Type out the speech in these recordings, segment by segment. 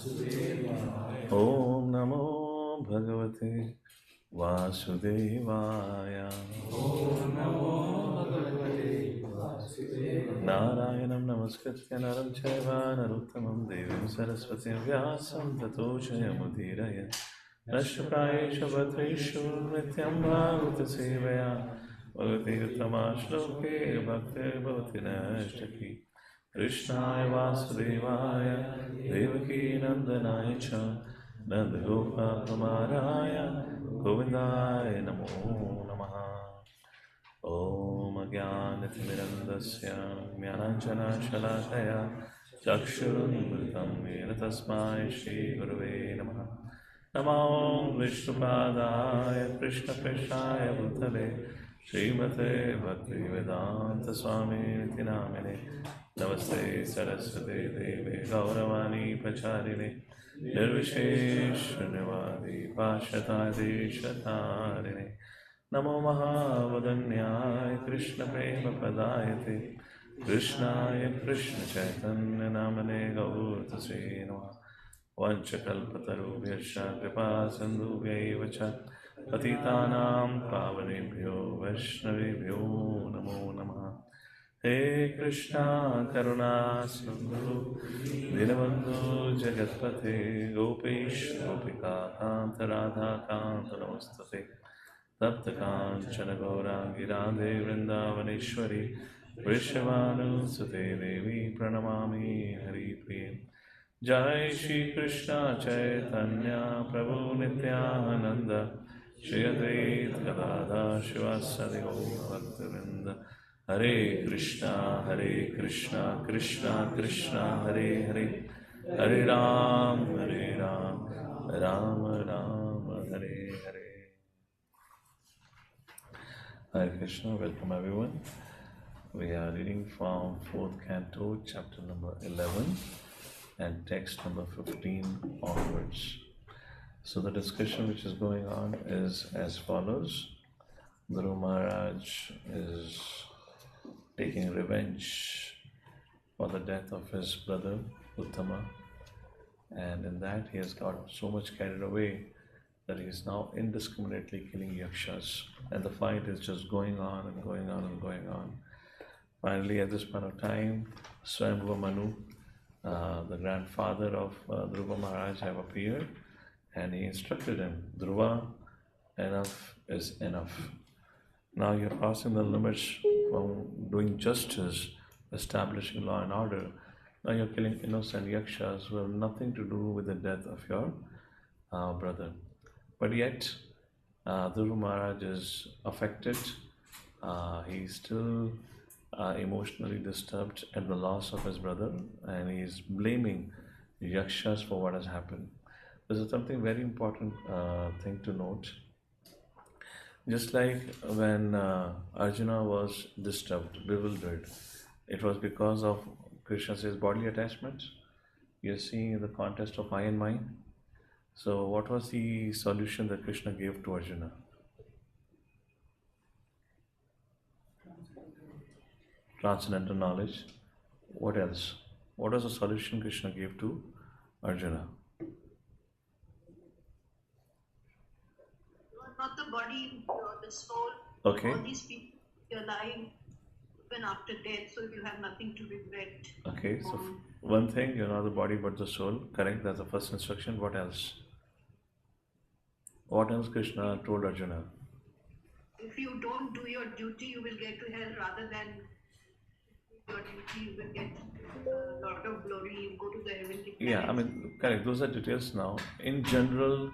Om Namo Bhagavate Vasudevaya. Narayanam Namaskritya Naram Chaiva Naruttamam Devim Saraswati Vyasam Tato Jayamudiraya Nashukayesha Bhatreshu Nityam Bhagavata Sevaya Bhagavati Uttama Shloke Bhakti Bhavati Nashtaki Krishnaya Vasudevaya Devaki Nandanaya Cha Nandagopa Kumaraya Govindaya Namo Namaha Om Ajnanatimirandasya Jnananjana Shalakaya Chakshurunmritam Yena Tasmai Shri Gurave Namaha Namo Vishnupadaya Krishna Preshaya Bhutale Srimate Bhaktivedanta Swami Niti Namine Namaste Saraswati Devi Gauravani Pacharine Nirvishesh Shunyavadi Pashatadi Shatarine Namo Mahavadanyaya Krishna Prema Pradayate Krishnaya Krishna Chaitanya Namane Gaurtase Namaha Vanchakalpatarubhyascha Kripa Sindhubhyaiva cha Patitanam Pavanebhyo Vaishnavebhyo Namo Namaha He Krishna Karuna Sindhu Dinabandhu Jagatpate Gopesh Gopika Kanta Radha Kanta Namastate Tapta Kanchana Gaurangi Radhe Vrindavaneshwari Vrishabhanu Sute Devi Pranamami Hari Priya Jai Shri Krishna Chaitanya Prabhu Nityananda Shri Advaita Gadadhar Shivasadi Gaura Bhaktivinoda Hare Krishna Krishna Krishna Hare Hare Hare Ram Ram Ram Hare Hare. Hare Krishna, welcome everyone. We are reading from 4th Canto, chapter number 11 and text number 15 onwards. So the discussion which is going on is as follows. Dhruva Maharaj is taking revenge for the death of his brother Uttama, and in that he has got so much carried away that he is now indiscriminately killing yakshas, and the fight is just going on and going on and going on. Finally, at this point of time, Swayambhuva Manu, the grandfather of Dhruva Maharaj, have appeared, and he instructed him, Dhruva, enough is enough. Now you're crossing the limits from doing justice, establishing law and order. Now you're killing innocent yakshas who have nothing to do with the death of your brother. But yet, Dhruva Maharaj is affected. He's still emotionally disturbed at the loss of his brother, and he's blaming yakshas for what has happened. This is something very important thing to note. Just like when Arjuna was disturbed, bewildered, it was because of Krishna says bodily attachment. You're seeing the contest of eye and mind. So what was the solution that Krishna gave to Arjuna? Transcendental knowledge. What else? What was the solution Krishna gave to Arjuna? Not the body, the soul. Okay. All these people are alive even after death, so you have nothing to regret. Okay, so one thing, you're not the body but the soul. Correct, that's the first instruction. What else? What else Krishna told Arjuna? If you don't do your duty, you will get to hell. Rather than your duty, you will get a lot of glory. You go to the heavenly Yeah, planets. correct. Those are details now. In general,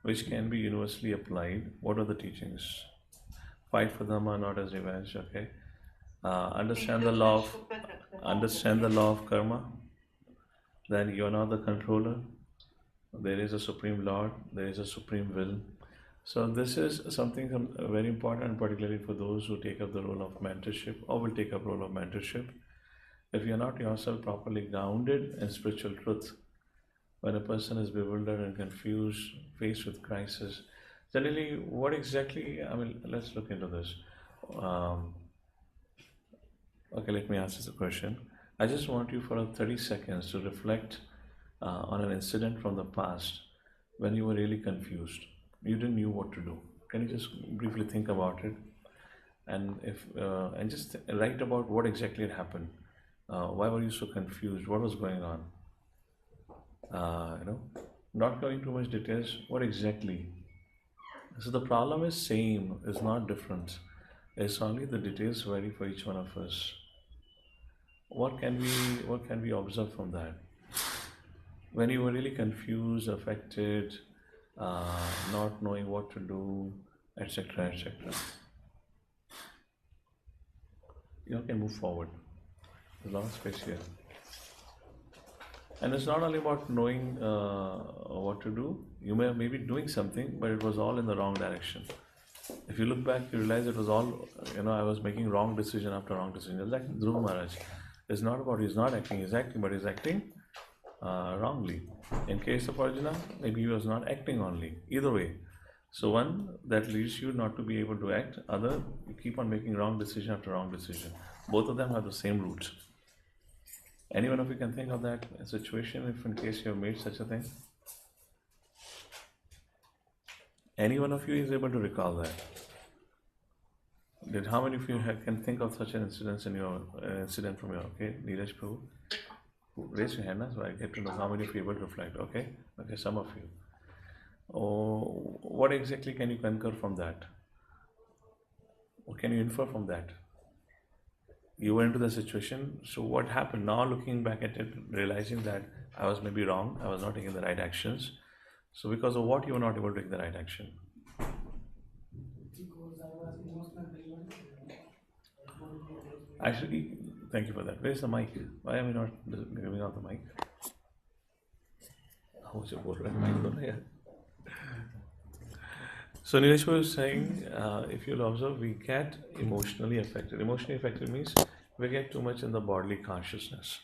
which can be universally applied, what are the teachings? Fight for dharma, not as revenge. Okay. Understand the law of karma. Then you're not the controller. There is a supreme Lord. There is a supreme will. So this is something very important, particularly for those who take up the role of mentorship or will take up role of mentorship. If you're not yourself properly grounded in spiritual truth, when a person is bewildered and confused, faced with crisis, generally, what exactly? Let's look into this. Okay, let me ask this question. I just want you for 30 seconds to reflect on an incident from the past when you were really confused. You didn't know what to do. Can you just briefly think about it? And and just write about what exactly had happened. Why were you so confused? What was going on? Not going too much details. What exactly? So the problem is same, is not different. It's only the details vary for each one of us. What can we observe from that? When you were really confused, affected, not knowing what to do, etc., etc. You can move forward. There's a lot of space here. And it's not only about knowing what to do. You may be doing something, but it was all in the wrong direction. If you look back, you realize it was all, I was making wrong decision after wrong decision. It's like Dhruva Maharaj. It's not about he's not acting, he's acting, but he's acting wrongly. In case of Arjuna, maybe he was not acting only. Either way. So one, that leads you not to be able to act. Other, you keep on making wrong decision after wrong decision. Both of them have the same roots. Any one of you can think of that situation if in case you have made such a thing? Any one of you is able to recall that? How many of you can think of such an incident from your, okay, Neeraj Prabhu? Raise your hand so I get to know how many of you are able to reflect, okay? Okay, some of you. Oh, what exactly can you concur from that? What can you infer from that? You went into the situation, so what happened? Now looking back at it, realizing that I was maybe wrong, I was not taking the right actions. So because of what you were not able to take the right action? Because I was emotionally. Actually, thank you for that. Where's the mic? Why am I not giving out the mic? So Nilesh was saying, if you'll observe, we get emotionally affected. Emotionally affected means we get too much in the bodily consciousness.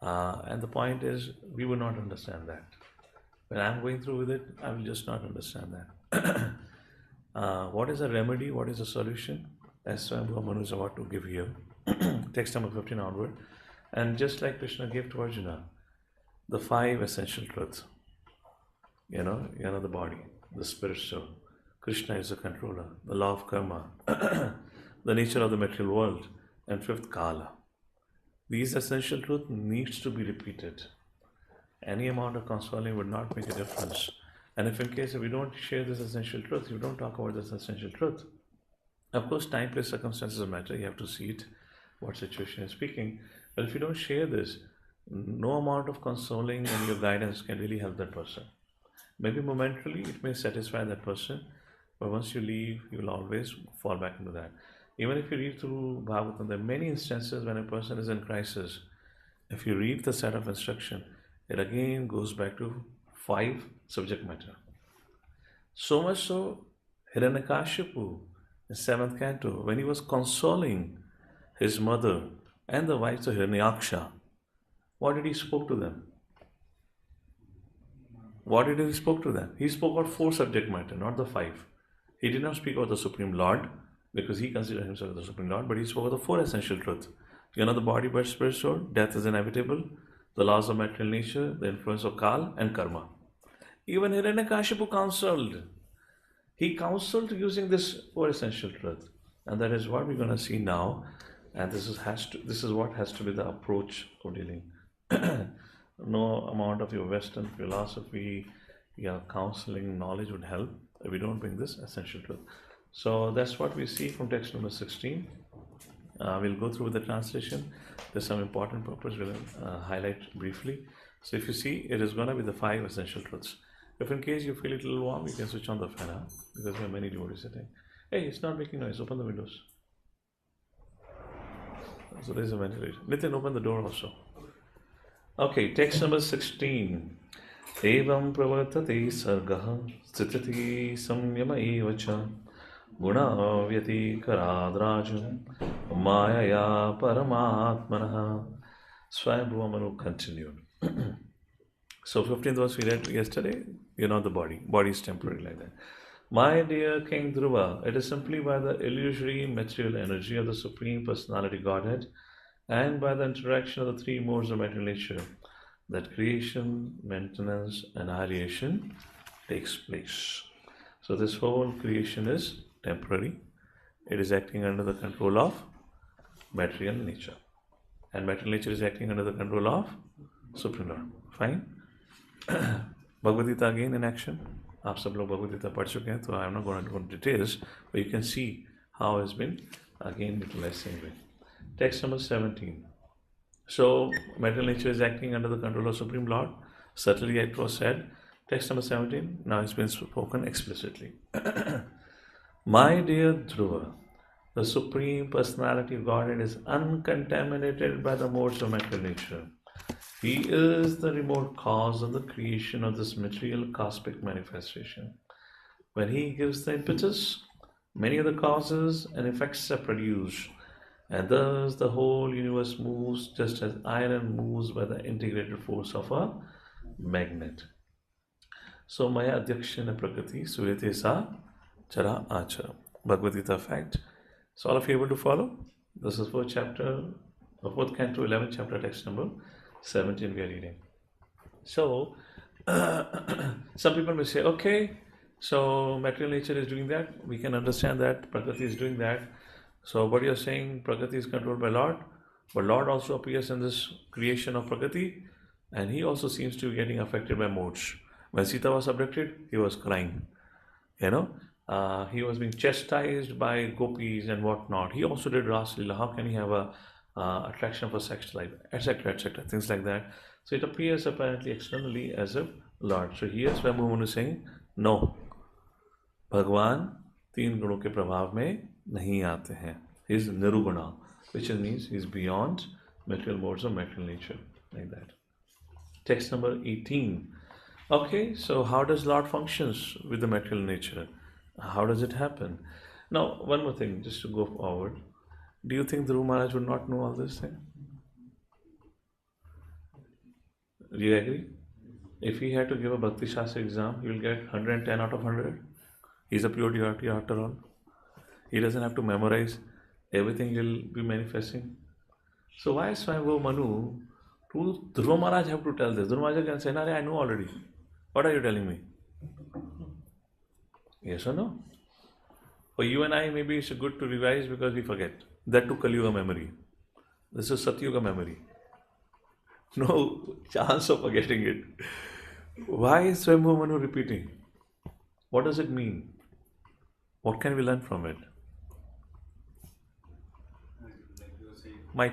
And the point is, we will not understand that. When I'm going through with it, I will just not understand that. What is the remedy? What is the solution? As Swayambhuva Manu is about to give here. Text number 15 onward. And just like Krishna gave to Arjuna, the 5 essential truths. The body, the spirit soul. Krishna is the controller, the law of karma, the nature of the material world, and 5th, Kala. These essential truths needs to be repeated. Any amount of consoling would not make a difference. And if in case if we don't share this essential truth, you don't talk about this essential truth. Of course, time, place, circumstances matter. You have to see it, what situation is speaking. But if you don't share this, no amount of consoling and your guidance can really help that person. Maybe momentarily it may satisfy that person, but once you leave, you will always fall back into that. Even if you read through Bhagavatam, there are many instances when a person is in crisis. If you read the set of instruction, it again goes back to 5 subject matter. So much so, Hiranyakashipu in 7th canto, when he was consoling his mother and the wives of Hiranyaksha, what did he spoke to them? What did he spoke to them? He spoke about 4 subject matter, not the 5. He did not speak about the Supreme Lord, because he considered himself the Supreme Lord, but he spoke of the 4 essential truths. The body, birth, spirit, soul, death is inevitable, the laws of material nature, the influence of Kal and Karma. Even Hiranyakashipu counseled. He counseled using this 4 essential truth. And that is what we're going to see now. And this is what has to be the approach of dealing. No amount of your Western philosophy, your counseling knowledge would help if we don't bring this essential truth. So that's what we see from text number 16. We'll go through the translation. There's some important purpose we'll highlight briefly. So if you see, it is going to be the 5 essential truths. If in case you feel it a little warm, you can switch on the fan, because we have many devotees sitting. Hey, it's not making noise. Open the windows. So there's a ventilator. Nitin, open the door also. Okay, text number 16. Evam pravartate sargaha sthitati samyama evacha guna vyati karadrajam mayaya paramatmanaha. Swayambhuva Manu continued. So 15th verse we read yesterday, the body. Body is temporary like that. My dear King Dhruva, it is simply by the illusory material energy of the Supreme Personality Godhead and by the interaction of the 3 modes of material nature that creation, maintenance, annihilation takes place. So this whole creation is temporary. It is acting under the control of material nature. And material nature is acting under the control of Supreme Lord. Fine? Bhagavad Gita again in action. आप सब लोग भगवद गीता पढ़ चुके हैं, तो I am not going to go into details, but you can see how it's been again utilized same way. Text number 17. So material nature is acting under the control of Supreme Lord. Certainly it was said. Text number 17. Now it's been spoken explicitly. My dear Dhruva, the Supreme Personality of Godhead is uncontaminated by the modes of material nature. He is the remote cause of the creation of this material cosmic manifestation. When He gives the impetus, many of the causes and effects are produced, and thus the whole universe moves just as iron moves by the integrated force of a magnet. So Maya Adhyakshana Prakriti Surete Sa Chara Achara. Bhagavad Gita fact. So all of you able to follow? This is fourth chapter, fourth canto, 11th chapter, text number 17 we are reading. So some people may say, okay, so material nature is doing that. We can understand that Prakriti is doing that. So what you're saying, Prakriti is controlled by Lord, but Lord also appears in this creation of Prakriti, and He also seems to be getting affected by modes. When Sita was abducted, He was crying. He was being chastised by gopis and whatnot. He also did Ras Leela. How can he have a attraction for sex life, etc., etc., things like that. So it appears apparently externally as a Lord. So here Swayambhu Manu is saying, no, Bhagwan तीन गुणों के प्रभाव में नहीं आते हैं. He is niruguna, which means he is beyond material modes of material nature, like that. Text number 18. Okay, so how does Lord functions with the material nature? How does it happen? Now, one more thing, just to go forward. Do you think Dhruva Maharaj would not know all this thing? Do you agree? If he had to give a Bhakti Shastra exam, he will get 110 out of 100. He's a pure devotee after all. He doesn't have to memorize. Everything he'll be manifesting. So why Swayambhu Manu to Dhruva Maharaj have to tell this? Dhruva Maharaj can say, I know already. What are you telling me? Yes or no? For you and I, maybe it's good to revise because we forget. That to Kali Yuga memory. This is Satyuga memory. No chance of forgetting it. Why is Swayambhu Manu repeating? What does it mean? What can we learn from it? Mic.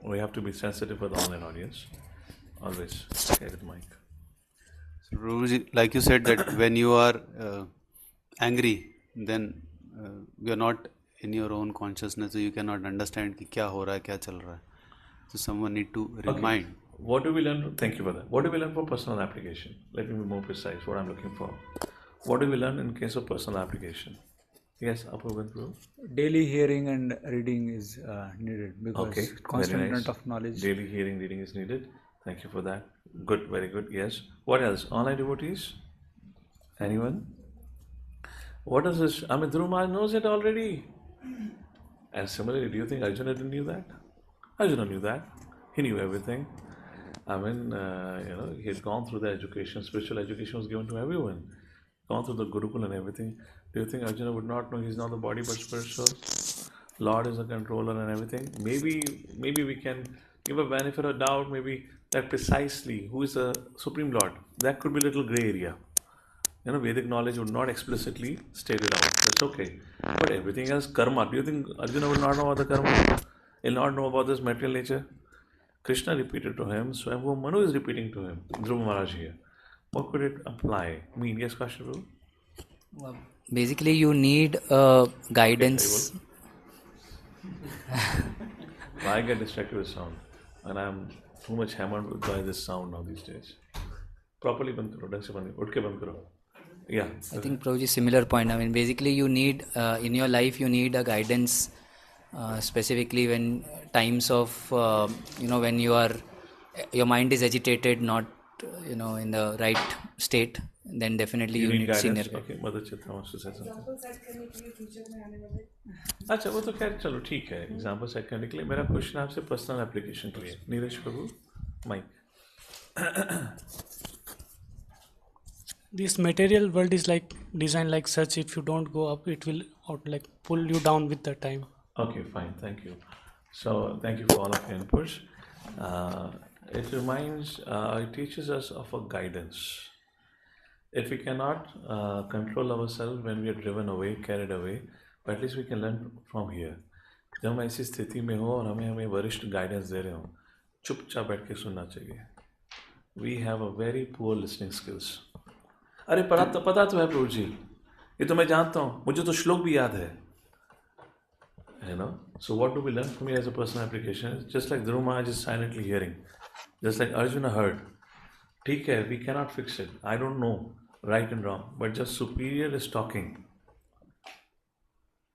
We have to be sensitive for the online audience. Always carry the mic. So, Guruji, like you said that when you are angry, then you are not in your own consciousness, so you cannot understand कि क्या हो रहा है, क्या चल रहा है. So someone need to remind. Okay. What do we learn? Thank you for that. What do we learn for personal application? Let me be more precise. What I'm looking for. What do we learn in case of personal application? Yes, Apu. Daily hearing and reading is needed because constant nice. Of knowledge. Daily hearing, reading is needed. Thank you for that. Good, very good. Yes. What else? Online devotees? Anyone? What is this? Dhruva Maharaj knows it already. And similarly, do you think Arjuna didn't knew that? Arjuna knew that. He knew everything. He had gone through the education. Spiritual education was given to everyone. Gone through the Gurukul and everything. Do you think Arjuna would not know he's not the body but spiritual? Lord is the controller and everything. Maybe we can give a benefit of doubt. Maybe that precisely who is the Supreme Lord. That could be a little gray area. Vedic knowledge would not explicitly state it out. That's okay. But everything else, karma. Do you think Arjuna will not know about the karma? He'll not know about this material nature? Krishna repeated to him. Swayambhu Manu is repeating to him. Dhruva Maharaj here. What could it apply? Yes, Kashyap? Basically, you need guidance. I get distracted with sound. And I'm too much hammered by this sound now these days. Properly band karo, dhang se band karo. Yeah. I think Prabhuji, similar point. Basically you need, in your life you need a guidance, specifically when times of, when your mind is agitated, not, in the right state, then definitely you need senior guidance. Okay, Mother Chitra wants to say something. अच्छा वो तो खैर चलो ठीक है example set करने के लिए मेरा क्वेश्चन आपसे पर्सनल एप्लीकेशन के लिए नीरज प्रभु mic This material world is like designed like such. If you don't go up, it will like pull you down with the time. Okay, fine, thank you. So, thank you for all of your inputs. It teaches us of a guidance. If we cannot control ourselves when we are driven away, carried away, but at least we can learn from here. जब हम ऐसी स्थिति में हो और हमें वरिष्ठ guidance दे रहे हो, चुपचाप बैठ के सुनना चाहिए. We have a very poor listening skills. अरे पता तो है प्रभु जी, ये तो मैं जानता हूँ, मुझे तो श्लोक भी याद है. You know, so what do we learn from here as a personal application? It's just like Dhruva Maharaj is silently hearing, just like Arjuna heard. ठीक है, we cannot fix it. I don't know right and wrong, but just superior is talking.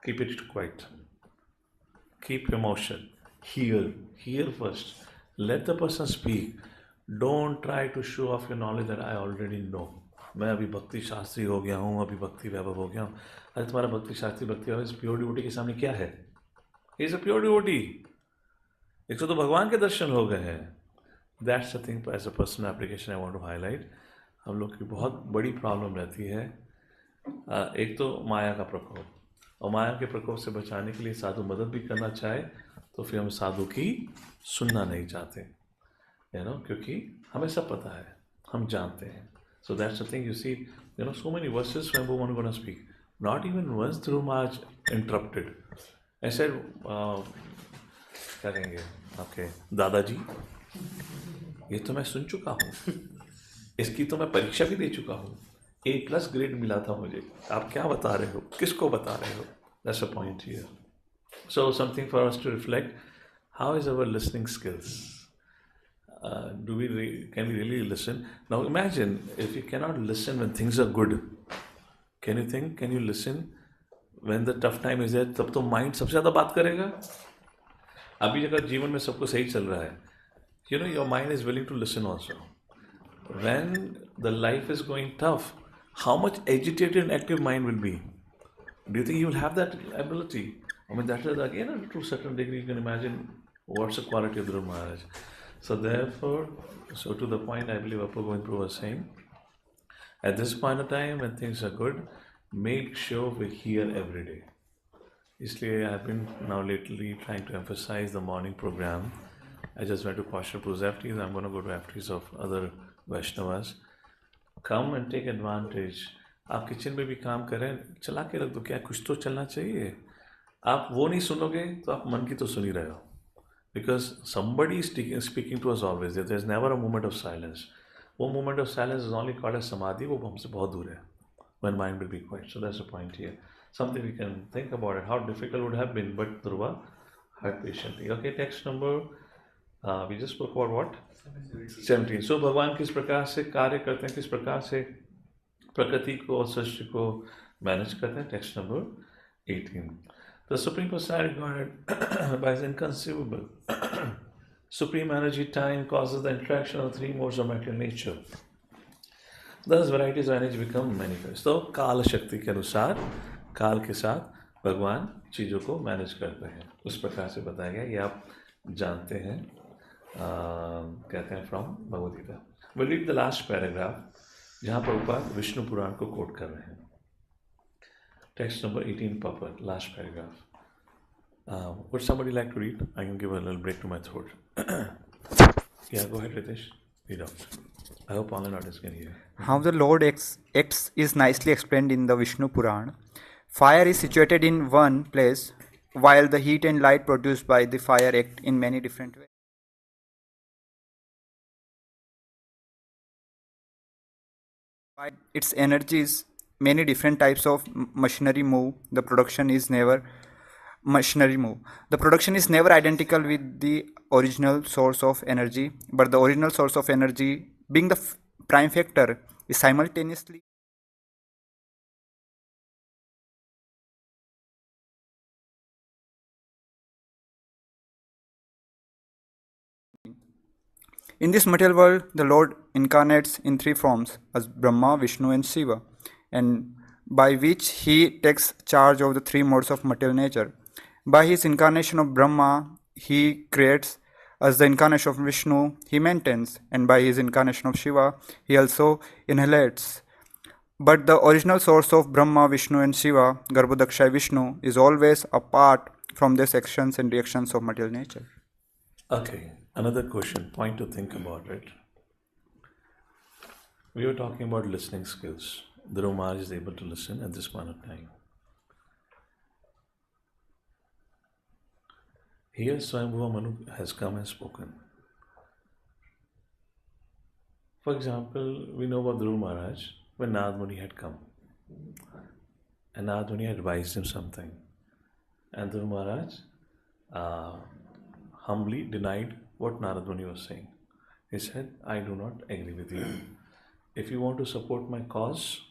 Keep it quiet. Keep emotion. Hear first. Let the person speak. Don't try to show off your knowledge that I already know. मैं अभी भक्ति शास्त्री हो गया हूँ, अभी भक्ति वैभव हो गया हूँ. अरे तुम्हारा भक्ति शास्त्री भक्ति वैभव इस प्योर डिवोटी के सामने क्या है? He is a pure devotee. एक तो भगवान के दर्शन हो गए हैं. That's the thing as a personal application I want to highlight. हम लोग की बहुत बड़ी प्रॉब्लम रहती है. एक तो माया का प्रकोप, और माया के प्रकोप से बचाने के लिए साधु मदद भी करना चाहे तो फिर हम साधु की सुनना नहीं चाहते, क्योंकि हमें सब पता है, हम जानते हैं. So that's the thing. You see, so many verses when women are going to speak. Not even once Dhruva Maharaj interrupted. I said, क्या कहेंगे आपके दादाजी, ये तो मैं सुन चुका हूँ, इसकी तो मैं परीक्षा भी दे चुका हूँ, A+ ग्रेड मिला था मुझे, आप क्या बता रहे हो, किसको बता रहे हो? That's the point here. So something for us to reflect. How is our listening skills? Can we really listen? Now imagine if you cannot listen when things are good. Can you listen when the tough time is there? तब तो mind सबसे ज़्यादा बात करेगा. अभी अगर जीवन में सब कुछ सही चल रहा है, your mind is willing to listen also. When the life is going tough, how much agitated and active mind will be? Do you think you will have that ability? I mean, that is again to a certain degree. You can imagine what's the quality of Dhruva Maharaj. So therefore, to the point I believe Apu Govindu was saying, at this point of time when things are good, make sure we hear every day. Isliye I have been now lately trying to emphasize the morning program. I just went to Kaushal FTs. I'm going to go to FTs of other Vaishnavas. Come and take advantage. आप kitchen में भी काम करें, चला के रख दो, क्या कुछ तो चलना चाहिए. आप वो नहीं सुनोगे तो आप मन की तो सुन ही रहे हो. Because somebody is speaking to us always. There's never a moment of silence. वो moment of silence is only called as samadhi. वो हमसे बहुत दूर है. When mind will be quiet. So that's the point here. Something we can think about it. How difficult would have been, but Dhruva heard patiently. Okay, text number. We just spoke about what? 17. So भगवान किस प्रकार से कार्य करते हैं, किस प्रकार से प्रकृति को और सृष्टि को मैनेज करते हैं. Text number 18. The Supreme Personality Godhead, by His inconceivable supreme energy time, causes the interaction of three modes of material nature. Thus, varieties of energy become manifest. तो काल शक्ति के अनुसार, काल के साथ भगवान चीज़ों को मैनेज करते हैं. उस प्रकार से बताया गया. ये आप जानते हैं, कहते हैं from Bhagavad Gita. We'll read the last paragraph, जहाँ प्रभुपाद विष्णु पुराण को कोट कर रहे हैं. Text number 18, Papa, last paragraph. Would somebody like to read? I can give a little break to my throat. Yeah, go ahead, Ritesh. Read out. I hope online audience can hear. How the Lord acts is nicely explained in the Vishnu Puran. Fire is situated in one place, while the heat and light produced by the fire act in many different ways. By its energies, many different types of machinery move. The production is never identical with the original source of energy, but the original source of energy, being the prime factor, is simultaneously in this material world. The Lord incarnates in three forms as Brahma, Vishnu and Shiva, and by which He takes charge of the three modes of material nature. By His incarnation of Brahma, He creates As the incarnation of Vishnu, he maintains, and by his incarnation of Shiva, he also inhalates. But the original source of Brahma, Vishnu, and Shiva, Garbhodakshaya Vishnu, is always apart from these actions and reactions of material nature. Okay, another question, point to think about it. We were talking about listening skills. Dhruv Maharaj is able to listen at this point of time. Here Swayambhuva Manu has come and spoken. For example, we know about Dhruv Maharaj when Narad Muni had come. And Narad Muni had advised him something. And Dhruv Maharaj humbly denied what Narad Muni was saying. He said, I do not agree with you. If you want to support my cause,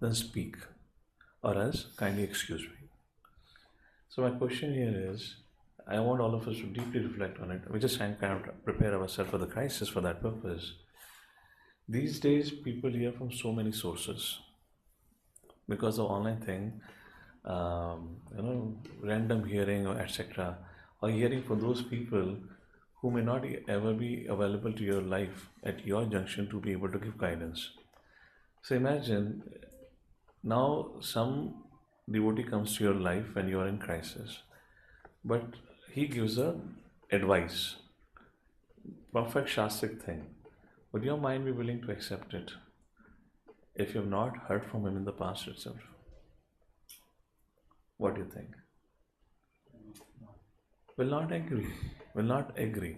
then speak, or else kindly excuse me. So my question here is, I want all of us to deeply reflect on it. We just kind of prepare ourselves for the crisis for that purpose. These days, people hear from so many sources. Because of online thing, random hearing or etc. Or hearing from those people who may not ever be available to your life at your junction to be able to give guidance. So imagine, now some devotee comes to your life when you are in crisis, but he gives a advice, perfect Shastric thing. Would your mind be willing to accept it if you have not heard from him in the past itself? What do you think? Will not agree.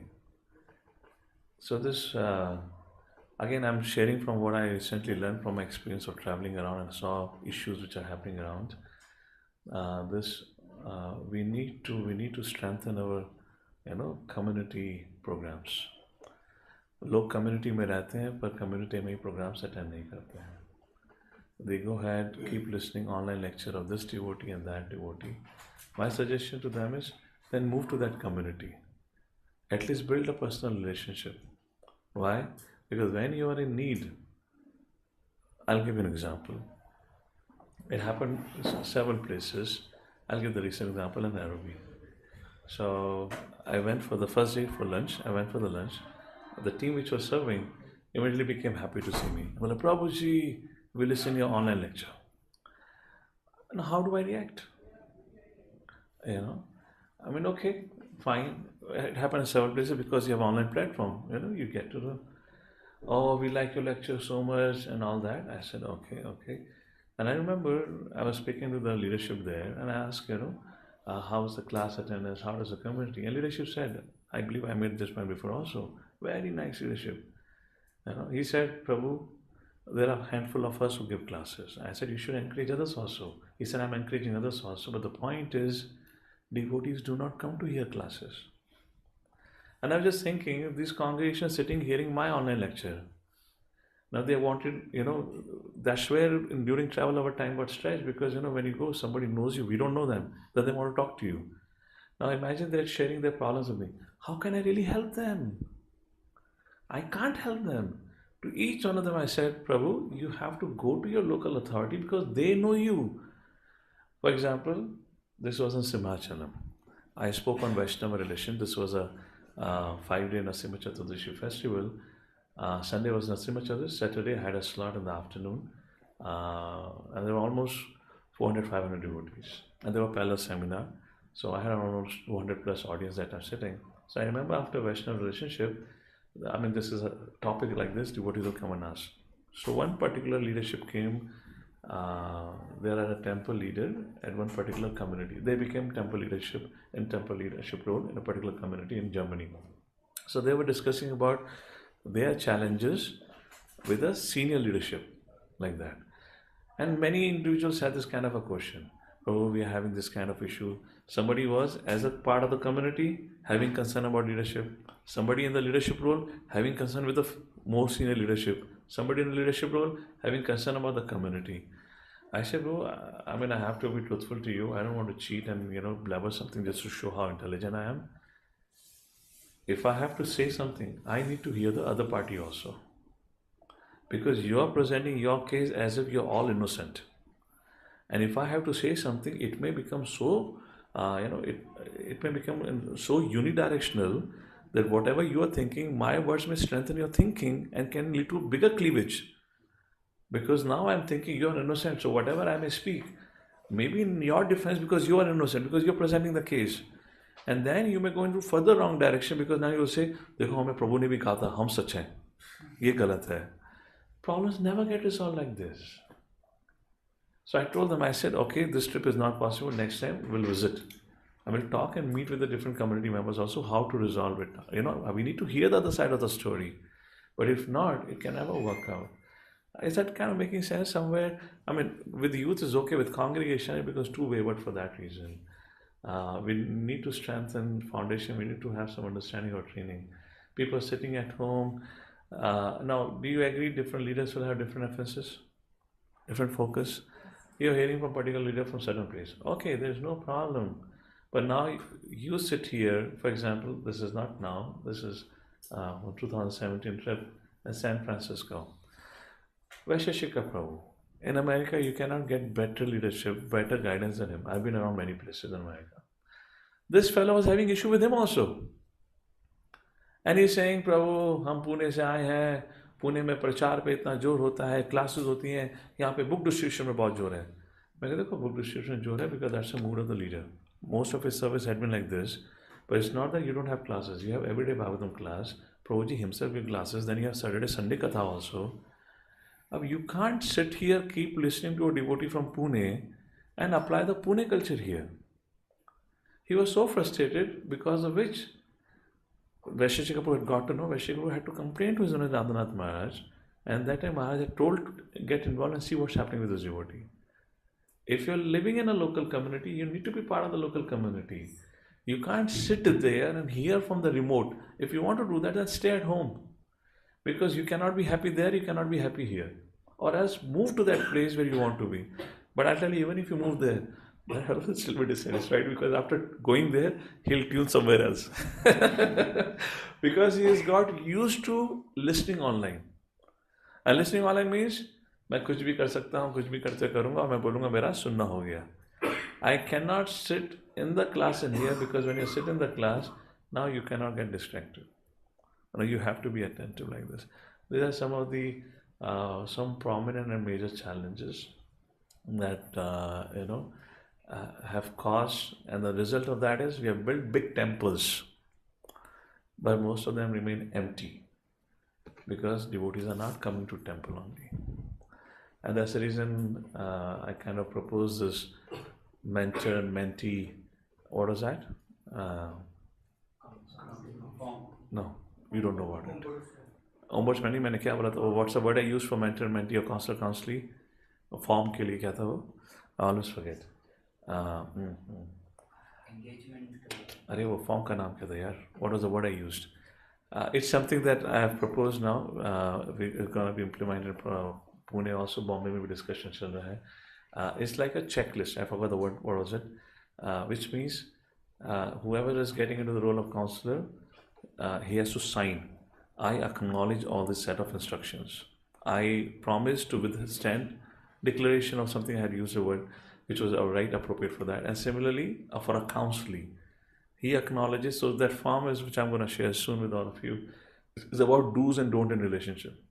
So this, again, I'm sharing from what I recently learned from my experience of traveling around and saw issues which are happening around. We need to strengthen our, community programs. लोग community में रहते हैं पर community में ही programs attend नहीं करते हैं. They go ahead, keep listening online lecture of this devotee and that devotee. My suggestion to them is, then move to that community. At least build a personal relationship. Why? Because when you are in need, I'll give you an example. It happened several places. I'll give the recent example in Nairobi. So I went for the first day for lunch. The team which was serving immediately became happy to see me. Well, Prabhuji, we listen your online lecture. Now, how do I react? Okay, fine. It happened in several places because you have online platform. You get to know, oh, we like your lecture so much and all that. I said, okay. And I remember I was speaking to the leadership there and I asked, how's the class attendance? How does the community? And leadership said, I believe I made this point before also. Very nice leadership. He said, Prabhu, there are a handful of us who give classes. I said, you should encourage others also. He said, I'm encouraging others also. But the point is, devotees do not come to hear classes. And I was just thinking, these congregations sitting hearing my online lecture. Now they wanted, that's where during travel our time got stretched because, when you go, somebody knows you, we don't know them, then they want to talk to you. Now imagine they're sharing their problems with me. How can I really help them? I can't help them. To each one of them I said, Prabhu, you have to go to your local authority because they know you. For example, this was in Simhachalam. I spoke on Vaishnava religion. This was a 5-day Narasimha Chaturdashi festival. Sunday was Narasimha Chaturdashi. Saturday I had a slot in the afternoon. And there were almost 400-500 devotees. And there were parallel seminar. So I had almost 200 plus audience that I'm sitting. So I remember after Vaishnava relationship, this is a topic like this, devotees will come and ask. So one particular leadership came, there are a temple leader at one particular community. They became temple leadership role in a particular community in Germany. So they were discussing about their challenges with a senior leadership like that. And many individuals had this kind of a question. Oh, we are having this kind of issue. Somebody was, as a part of the community, having concern about leadership. Somebody in the leadership role having concern with the more senior leadership. Somebody in the leadership role having concern about the community. I said, bro, I have to be truthful to you. I don't want to cheat and blabber something just to show how intelligent I am. If I have to say something, I need to hear the other party also. Because you are presenting your case as if you're all innocent. And if I have to say something, it may become so, it may become so unidirectional that whatever you are thinking, my words may strengthen your thinking and can lead to bigger cleavage. Because now I'm thinking you are innocent, so whatever I may speak, maybe in your defense because you are innocent, because you're presenting the case. And then you may go into further wrong direction because now you'll say, देखो हमें प्रभु ने भी कहा था हम सच हैं, ये गलत है. Problems never get resolved like this. So I told them, I said, okay, this trip is not possible. Next time we'll visit. I will talk and meet with the different community members also how to resolve it. We need to hear the other side of the story. But if not, it can never work out. Is that kind of making sense somewhere? I mean, with youth is okay. With congregation, it becomes too wayward for that reason. We need to strengthen foundation. We need to have some understanding or training. People are sitting at home. Now, do you agree different leaders will have different emphasis, different focus? You're hearing from a particular leader from certain place. Okay, there's no problem. But now you sit here, for example, this is not now, this is 2017 trip in San Francisco. Vaisheshika Prabhu. In America, you cannot get better leadership, better guidance than him. I've been around many places in America. This fellow was having issue with him also. And he's saying, Prabhu, हम पुणे से आए हैं, पुणे में प्रचार पे इतना जोर होता है, classes होती हैं, यहाँ पे book distribution में बहुत जोर है. मैं कहता देखो book distribution जोर है because that's the mood of the leader. Most of his service had been like this, but it's not that you don't have classes. You have everyday Bhagavatam class. Prabhuji himself gives classes. Then you have Saturday, Sunday Katha also. You can't sit here, keep listening to a devotee from Pune and apply the Pune culture here. He was so frustrated because of which Vaisheshika Prabhu had got to know. Vaisheshika Prabhu had to complain to his own Radhanath Maharaj, and that time Maharaj had told to get involved and see what's happening with this devotee. If you're living in a local community, you need to be part of the local community. You can't sit there and hear from the remote. If you want to do that, then stay at home. Because you cannot be happy there, you cannot be happy here. Or else move to that place where you want to be. But I'll tell you, even if you move there, that will still be dissatisfied because after going there, he'll tune somewhere else. Because he has got used to listening online. And listening online means, मैं कुछ भी कर सकता हूँ, कुछ भी करते करूँगा, मैं बोलूँगा मेरा सुनना हो गया. I cannot sit in the class in here because when you sit in the class, now you cannot get distracted. You have to be attentive like this. These are some of the some prominent and major challenges that have caused, and the result of that is we have built big temples, but most of them remain empty because devotees are not coming to temple only. And that's the reason I kind of propose this mentor and mentee. What was that? No, you don't know about it. Ombudsman मैंने क्या बोला था? What's the word I use for mentor and mentee or counselor counselee? Form के लिए क्या था वो? I always forget. अरे वो form का नाम क्या था यार? What was the word I used? It's something that I have proposed now. We're going to be implemented in Pune also. Bombay में भी discussion चल रहा है. It's like a checklist. I forgot the word. What was it? Which means whoever is getting into the role of counselor, he has to sign. I acknowledge all this set of instructions. I promise to withstand declaration of something. I had used a word which was right appropriate for that. And similarly, for a counselee, he acknowledges. So that form is, which I'm going to share soon with all of you, is about do's and don't in relationship.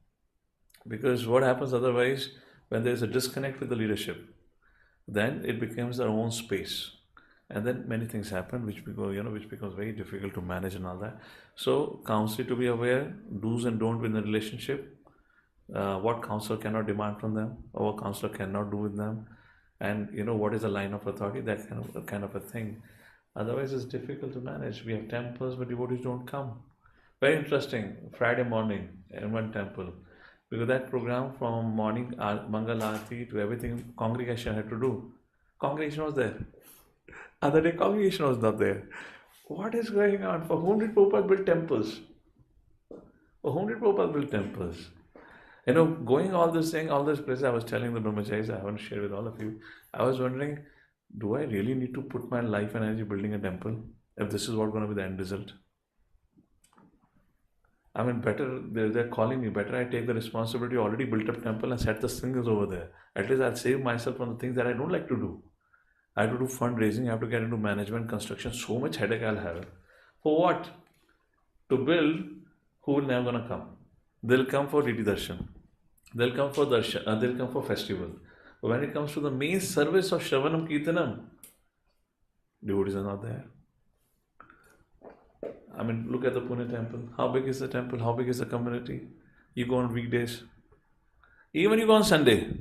Because what happens otherwise, when there is a disconnect with the leadership, then it becomes their own space. And then many things happen which becomes very difficult to manage and all that. So counselor to be aware, do's and don't in the relationship, what counselor cannot demand from them, or what counselor cannot do with them, and what is the line of authority, that kind of a thing. Otherwise it's difficult to manage. We have temples but devotees don't come. Very interesting, Friday morning in one temple, because that program from morning Mangal Aarti to everything congregation had to do. Congregation was there. Other day congregation was not there. What is going on? For whom did Prabhupada build temples? For whom did Prabhupada build temples? Going all this thing, all this places, I was telling the brahmacharis, I haven't shared with all of you, I was wondering, do I really need to put my life and energy building a temple if this is what's going to be the end result? I mean, better, they're calling me, better I take the responsibility, already built up temple and set the things over there. At least I'll save myself from the things that I don't like to do. I have to do fundraising, I have to get into management, construction, so much headache I'll have. For what? to build, who will never gonna come? They'll come for Didi Darshan. They'll come for darshan. They'll come for festival. But when it comes to the main service of Shravanam Kirtanam, devotees are not there. I mean, look at the Pune temple. How big is the temple? How big is the community? You go on weekdays. Even you go on Sunday.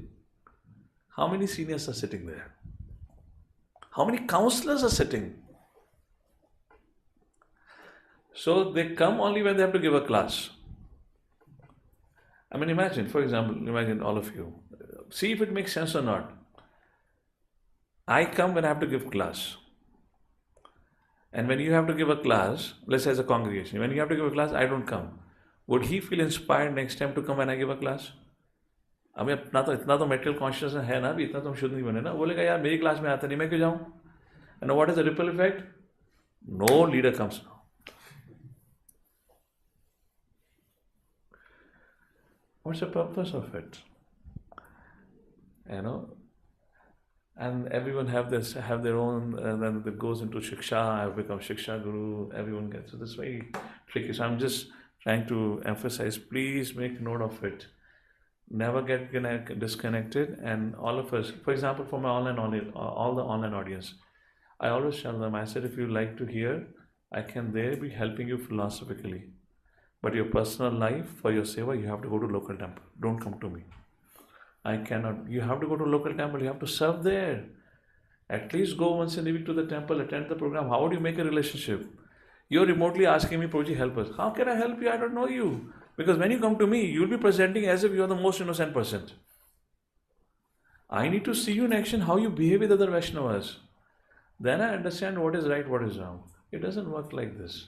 How many seniors are sitting there? How many counselors are sitting? So they come only when they have to give a class. I mean, imagine, for example, imagine all of you. See if it makes sense or not. I come when I have to give class. And when you have to give a class, let's say as a congregation, when you have to give a class, I don't come. Would he feel inspired next time to come when I give a class? अभी इतना तो material consciousness है ना, अभी इतना तो हम शुद्ध नहीं बने ना. बोलेगा यार मेरी क्लास में आता नहीं, मैं क्यों जाऊँ? And what is the ripple effect? No leader comes now. What's the purpose of it? And everyone have their own, and then it goes into Shiksha. I've become Shiksha Guru. Everyone gets, so this very tricky. So I'm just trying to emphasize, please make note of it. Never get disconnected. And all of us, for example, for my all the online audience, I always tell them, I said, if you like to hear, I can there be helping you philosophically. But your personal life, for your seva, you have to go to local temple. Don't come to me. I cannot. You have to go to local temple. You have to serve there. At least go once in a week to the temple, attend the program. How would you make a relationship? You're remotely asking me, Prabhuji, help us. How can I help you? I don't know you. Because when you come to me, you'll be presenting as if you're the most innocent person. I need to see you in action, how you behave with other Vaishnavas. Then I understand what is right, what is wrong. It doesn't work like this.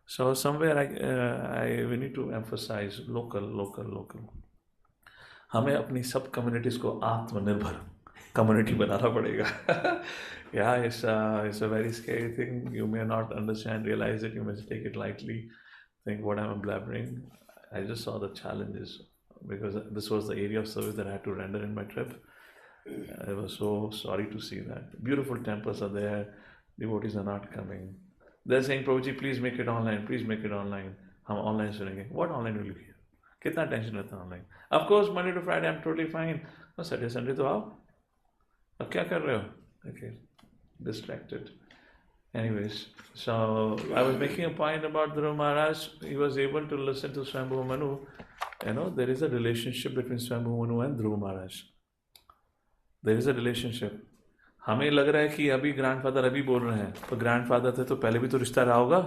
So somewhere we need to emphasize local. हमें अपनी सब communities को आत्मनिर्भर community बनाना पड़ेगा. Yeah, it's a very scary thing. You may not understand, realize it. You may take it lightly, think what I'm blabbering. I just saw the challenges because this was the area of service that I had to render in my trip. I was so sorry to see that. Beautiful temples are there. Devotees are not coming. They're saying, Prabhuji, please make it online. Please make it online. हम online सुनेंगे. What online will you hear? कितना tension रहता है online? Of course, Monday to Friday I'm totally fine. No, Saturday Sunday तो आओ. अब क्या कर रहे हो? Okay, distracted. Anyways, so I was making a point about Dhruva Maharaj. He was able to listen to Swambhu Manu. There is a relationship between Swambhu Manu and Dhruva Maharaj. There is a relationship. हमें लग रहा है कि अभी grandfather अभी बोल रहे हैं, तो ग्रैंडफादर थे तो पहले भी तो रिश्ता रहा होगा.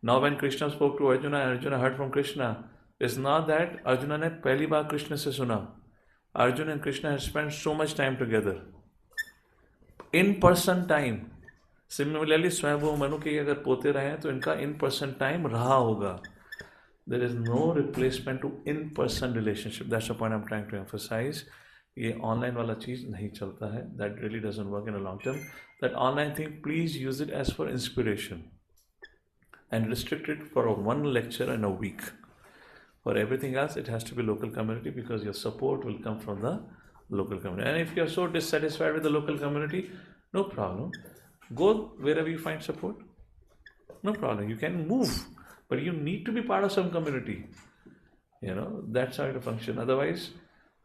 Now when Krishna spoke to Arjuna and Arjuna heard from Krishna, it's not that Arjuna ने पहली बार कृष्ण से सुना. Arjuna and Krishna had spent so much time together. In person time. Similarly, Swambhu Manu के अगर पोते रहे हैं तो इनका in person time रहा होगा. There is no replacement to in person relationship. That's the point I'm trying to emphasize. ये ऑनलाइन वाला चीज़ नहीं चलता है. That really doesn't work in the long term. That online thing, please use it as for inspiration and restrict it for one lecture in a week. For everything else, it has to be local community because your support will come from the local community. And if you are so dissatisfied with the local community, no problem. Go wherever you find support. No problem. You can move, but you need to be part of some community. That's how it functions. Otherwise,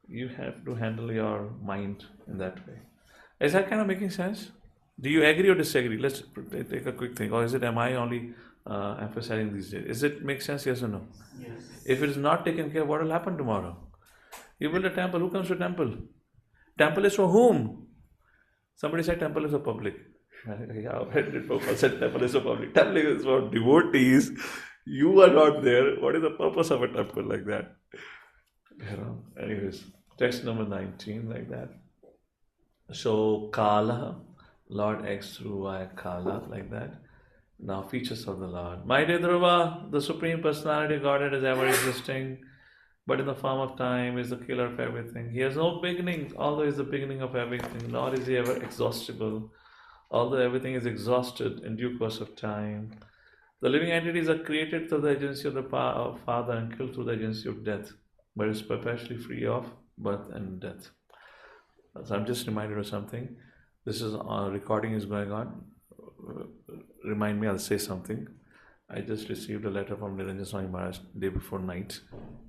you have to handle your mind in that way. Is that kind of making sense? Do you agree or disagree? Let's take a quick thing. Or am I only emphasizing these days? Is it make sense? Yes or no? Yes. If it is not taken care, what will happen tomorrow? You build a temple. Who comes to temple? Temple is for whom? Somebody said temple is for public. Yeah, when did Prabhupada said temple is for public? Temple is for devotees. You are not there. What is the purpose of a temple like that? Anyways, text number 19 like that. So Kala, Lord X through Y Kala like that. Now features of the Lord. My dear Dhruva, the Supreme Personality of Godhead is ever existing, but in the form of time is the killer of everything. He has no beginning, although he is the beginning of everything, nor is he ever exhaustible, although everything is exhausted in due course of time. The living entities are created through the agency of the Father and killed through the agency of death, but is perpetually free of birth and death. So I'm just reminded of something. This is recording is going on. Remind me, I'll say something. I just received a letter from Niranjan Swami Maharaj day before night.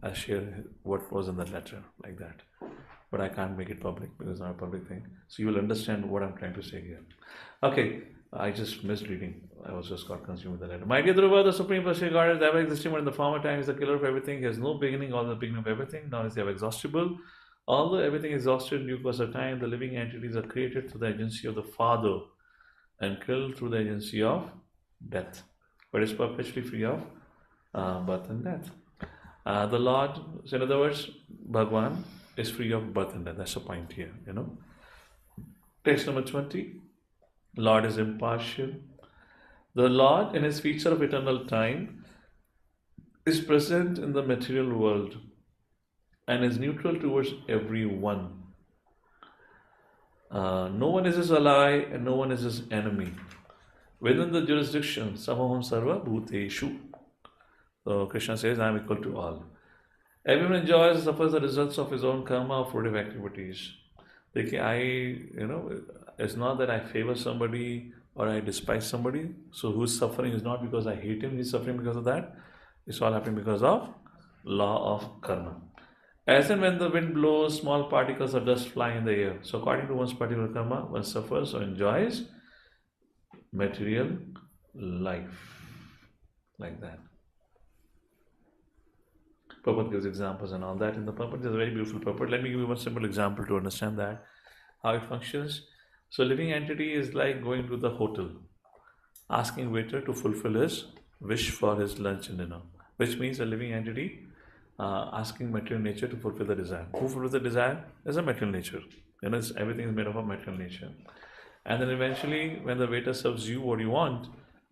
I share what was in the letter, like that. But I can't make it public because it's not a public thing. So you will understand what I'm trying to say here. Okay, I just missed reading. I was just got consumed with the letter. My dear Dhruva, the Supreme Personality God is ever existing, but in the former time is the killer of everything. He has no beginning, all the beginning of everything. Nor is he ever exhaustible. Although everything is exhausted in due course of time, the living entities are created through the agency of the Father and killed through the agency of death, but is perpetually free of birth and death. The Lord, so in other words, Bhagwan is free of birth and death. That's the point here, you know. Text number 20. Lord is impartial. The Lord, in his feature of eternal time, is present in the material world and is neutral towards everyone. No one is his ally and no one is his enemy. Within the jurisdiction, Samaham Sarva Bhuteshu. So Krishna says, I am equal to all. Everyone enjoys and suffers the results of his own karma or fruitive activities. It's not that I favor somebody or I despise somebody. So who's suffering is not because I hate him, he's suffering because of that. It's all happening because of law of karma. As and when the wind blows, small particles of dust fly in the air. So according to one's particular karma, one suffers or enjoys material life. Like that. Prabhupada gives examples and all that in the purport. It's a very beautiful purport. Let me give you one simple example to understand that, how it functions. So living entity is like going to the hotel, asking waiter to fulfill his wish for his lunch and dinner, which means a living entity asking material nature to fulfill the desire. Who fulfills the desire? Is a material nature. Everything is made up of material nature. And then eventually, when the waiter serves you what you want,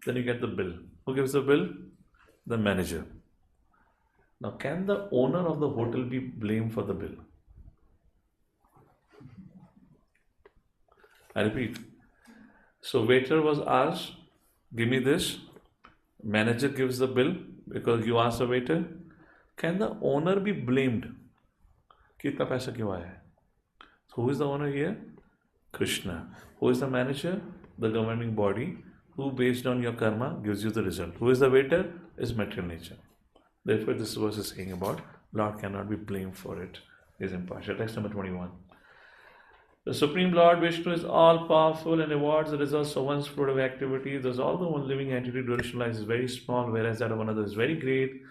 then you get the bill. Who gives the bill? The manager. Now, can the owner of the hotel be blamed for the bill? I repeat. So, waiter was asked, give me this. Manager gives the bill because you asked the waiter. Can the owner be blamed? Kitna paisa kyun aaya hai? So, who is the owner here? Krishna. Who is the manager? The governing body, who based on your karma gives you the result. Who is the waiter? Is material nature. Therefore, this verse is saying about Lord cannot be blamed for it. He is impartial. Text number 21. The Supreme Lord Vishnu is all powerful and rewards the results of one's fruitive activity. Thus, although one living entity duration life is very small, whereas that of another is very great,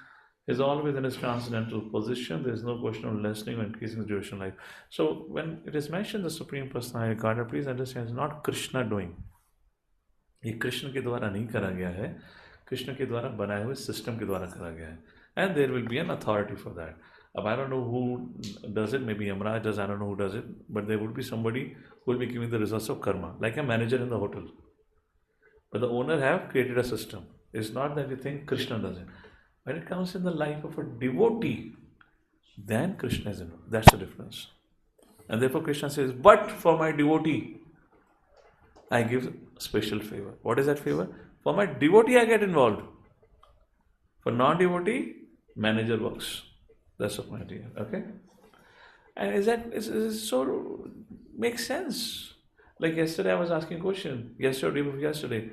is always in its transcendental position. There is no question of lessening or increasing the duration life. So, when it is mentioned the Supreme Personality God, please understand it's not Krishna doing. ये कृष्ण के द्वारा नहीं करा गया है, कृष्ण के द्वारा बनाए हुए सिस्टम के द्वारा करा गया है. And there will be an authority for that. I don't know who does it, maybe Yamraj does, I don't know who does it, but there would be somebody who will be giving the results of karma, like a manager in the hotel. But the owner have created a system. It's not that you think Krishna does it. When it comes in the life of a devotee, then Krishna is involved. That's the difference. And therefore Krishna says, but for my devotee, I give special favor. What is that favor? For my devotee, I get involved. For non-devotee, manager works. That's the point here. Okay? And is so makes sense. Like yesterday, I was asking a question. Yesterday,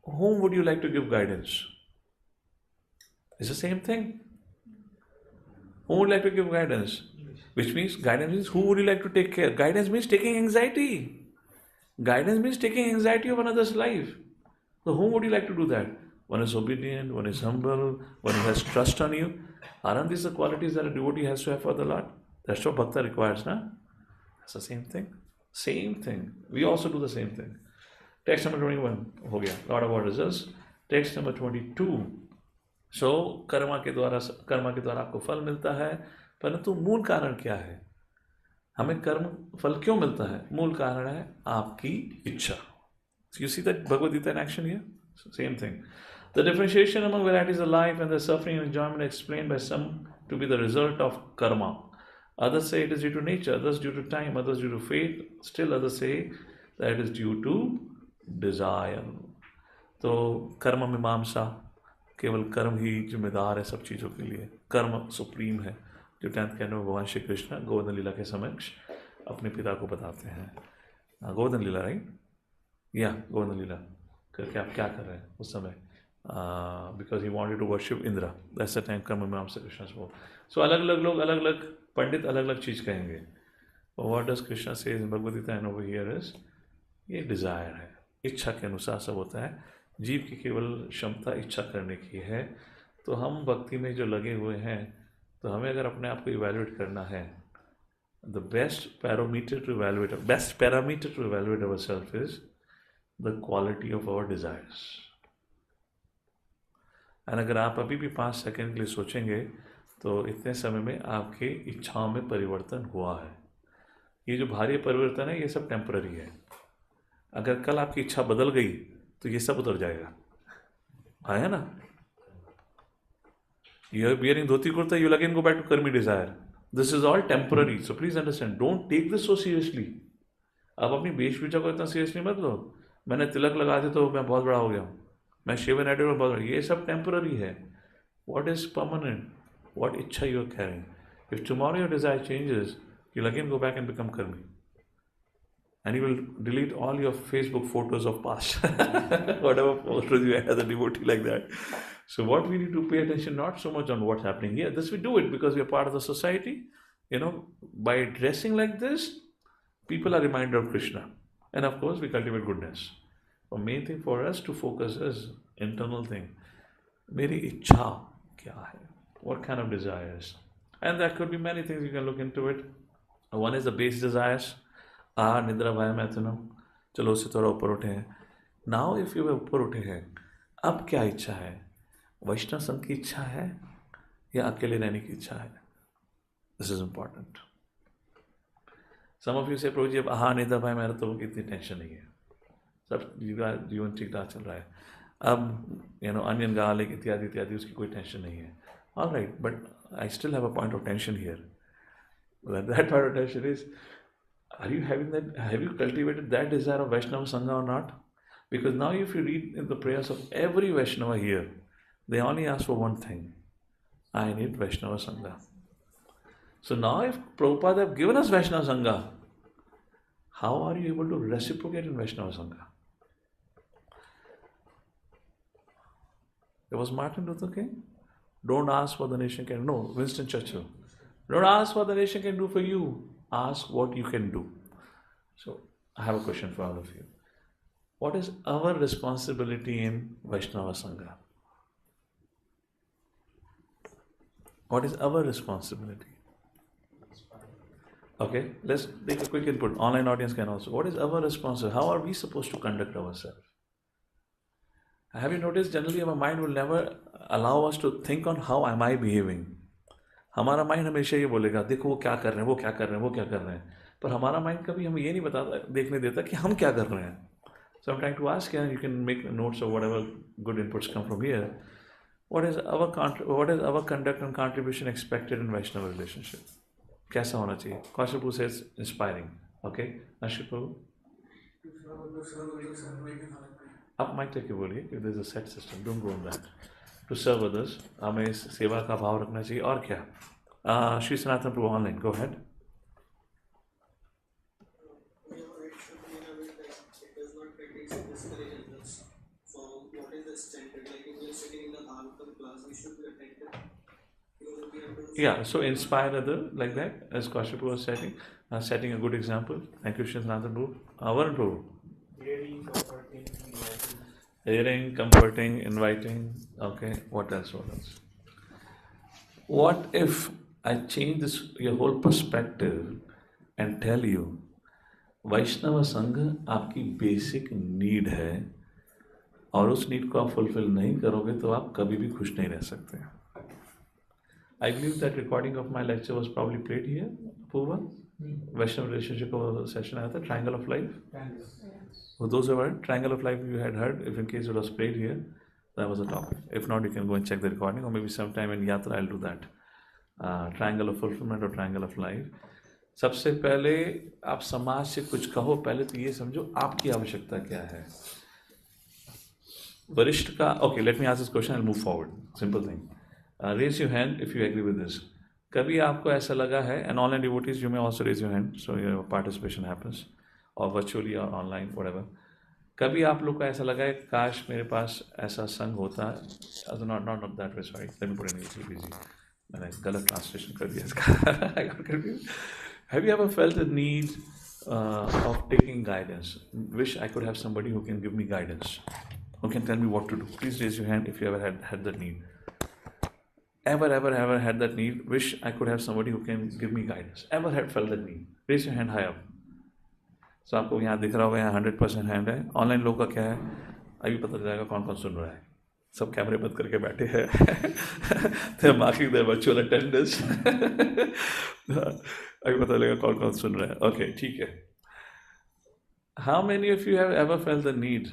whom would you like to give guidance? It's the same thing. Who would like to give guidance? Which means guidance means who would you like to take care? Guidance means taking anxiety. Guidance means taking anxiety of another's life. So whom would you like to do that? One is obedient, one is humble, one has trust on you. Aren't these the qualities that a devotee has to have for the Lord? That's what Bhakta requires, na? That's the same thing. Same thing. We also do the same thing. Text number 21. हो गया. Lot of results. Text number 22. So, Karma के द्वारा आपको फल मिलता है, परंतु मूल कारण क्या है? हमें कर्म फल क्यों मिलता है? मूल कारण है आपकी इच्छा. So you see that Bhagavad Gita in action here? Same thing. The differentiation among varieties of life and the suffering and enjoyment explained by some to be the result of karma. Others say it is due to nature, others due to time, others due to fate. Still others say that it is due to desire. तो कर्म मीमांसा केवल कर्म ही जिम्मेदार है सब चीज़ों के लिए. कर्म सुप्रीम है जो 10th कैंटो में भगवान श्री कृष्ण गोवर्धन लीला के समक्ष अपने पिता को बताते हैं. गोवर्धन लीला, राइट? या गोवर्धन लीला करके आप क्या कर रहे हैं उस समय? because he wanted to worship Indra. That's the time Karma Mimamsa Krishna spoke. So अलग अलग लोग अलग अलग पंडित अलग अलग चीज़ कहेंगे. What does Krishna say in Bhagavad Gita and over here is ये डिज़ायर है, इच्छा के अनुसार सब होता है. जीव की केवल क्षमता इच्छा करने की है. तो हम भक्ति में जो लगे हुए हैं, तो हमें अगर अपने आप को इवेल्युएट करना है, the best parameter to evaluate ourselves is the quality of our desires. और अगर आप अभी भी 5 सेकंड के लिए सोचेंगे, तो इतने समय में आपके इच्छाओं में परिवर्तन हुआ है. ये जो भारी परिवर्तन है, ये सब टेम्पररी है. अगर कल आपकी इच्छा बदल गई, तो ये सब उतर जाएगा. आया ना? You are wearing dhoti kurta, you will again go back to karmi desire. This is all temporary. So please understand, don't take this so seriously. आप अपनी वेशभूषा को इतना सीरियसली मत लो. मैंने तिलक लगा दिया तो मैं बहुत बड़ा हो गया हूँ. मैं शेवन एडिट में बहुत बड़ा. ये सब टेम्पररी है. What is permanent? What इच्छा you are carrying? If tomorrow your desire changes, you'll again go back and become karmi. And you will delete all your Facebook photos of past, whatever photos you had as a devotee like that. So what we need to pay attention not so much on what's happening here. This we do it because we are part of the society. By dressing like this, people are reminded of Krishna. And of course, we cultivate goodness. The main thing for us to focus is internal thing. Meri ichha kya hai? What kind of desires? And that could be many things. You can look into it. One is the base desires. निद्रा भय मैथुनम. चलो उससे थोड़ा ऊपर उठे हैं. Now if you ऊपर उठे हैं, अब क्या इच्छा है? वैष्णव संघ की इच्छा है या अकेले रहने की इच्छा है? This is important. Some of you say Prabhu जी अब निद्रा भय मेरा तो इतनी टेंशन नहीं है, सब जीवन ठीक ठाक चल रहा है. अब अनियन गालिक इत्यादि इत्यादि उसकी कोई टेंशन नहीं है. All right, but I still have a point of tension here. That point of tension is, are you having that? Have you cultivated that desire of Vaishnava Sangha or not? Because now if you read in the prayers of every Vaishnava here, they only ask for one thing: I need Vaishnava Sangha. So now if Prabhupada have given us Vaishnava Sangha, how are you able to reciprocate in Vaishnava Sangha? There was Martin Luther King. Don't ask what the nation can. No, Winston Churchill. Don't ask what the nation can do for you. Ask what you can do. So I have a question for all of you. What is our responsibility in Vaishnava Sangha? What is our responsibility? Okay, let's take a quick input. Online audience can also. What is our responsibility? How are we supposed to conduct ourselves? Have you noticed generally our mind will never allow us to think on how am I behaving? हमारा mind हमेशा ये बोलेगा देखो वो क्या कर रहे हैं, वो क्या कर रहे हैं, वो क्या कर रहे हैं. पर हमारा माइंड कभी हमें ये नहीं देखने देता कि हम क्या कर रहे हैं. So I'm trying to ask you, you can make notes of whatever good inputs come from here. What is our conduct and contribution expected in Vaishnava relationship? कैसा होना चाहिए? Kaushal says inspiring. Okay, Ashik Prabhu. आप mic लेके बोलिए. If there's a set system, don't go on that. To serve others, हमें सेवा का भाव रखना चाहिए. और क्या? श्री सनातन प्रभु online, go ahead. Yeah, so inspire others like that, as Kaushik was setting a good example. Thank you, Shri Sanatana Prabhu. Varun Prabhu. Hearing, comforting, inviting. Okay, what else? What if I change your whole perspective and tell you, वैष्णव संघ आपकी basic need है, और उस need को आप fulfil नहीं करोगे तो आप कभी भी खुश नहीं रह सकते. I believe that recording of my lecture was probably played here, Purva. Vaishnava relationship session आया था, Triangle of Life. For those who heard, Triangle of Life you had heard, if in case it was played here, that was the topic. If not, you can go and check the recording, or maybe sometime in Yatra I'll do that. Triangle of Fulfillment or Triangle of Life. सबसे पहले आप समाज से कुछ कहो, पहले तो ये समझो आपकी आवश्यकता क्या है. वरिष्ठ का, okay, let me ask this question, I'll move forward. Simple thing. Raise your hand if you agree with this. कभी आपको ऐसा लगा है, and online devotees, you may also raise your hand, so your participation happens, or virtually or online, whatever. कभी आप लोग को ऐसा लगा है काश मेरे पास ऐसा संग होता है, not that way, sorry, let me put in English, मैंने गलत ट्रांसलेशन कर दिया इसका. I got confused. Have you ever felt the need of taking guidance? Wish I could have somebody who can give me guidance, who can tell me what to do. Please raise your hand if you ever had that need. Ever had that need? Wish I could have somebody who can give me guidance. Ever had felt that need? Raise your hand high up. So आपको यहाँ दिख रहा होगा, यहाँ 100% hand है. Online लोग का क्या है, अभी पता चल जाएगा कौन कौन सुन रहा है. सब कैमरे बंद करके बैठे हैं. They're marking their virtual attendance. अभी पता चलेगा कौन कौन सुन रहा है. ओके, ठीक है. How many of you have ever felt the need?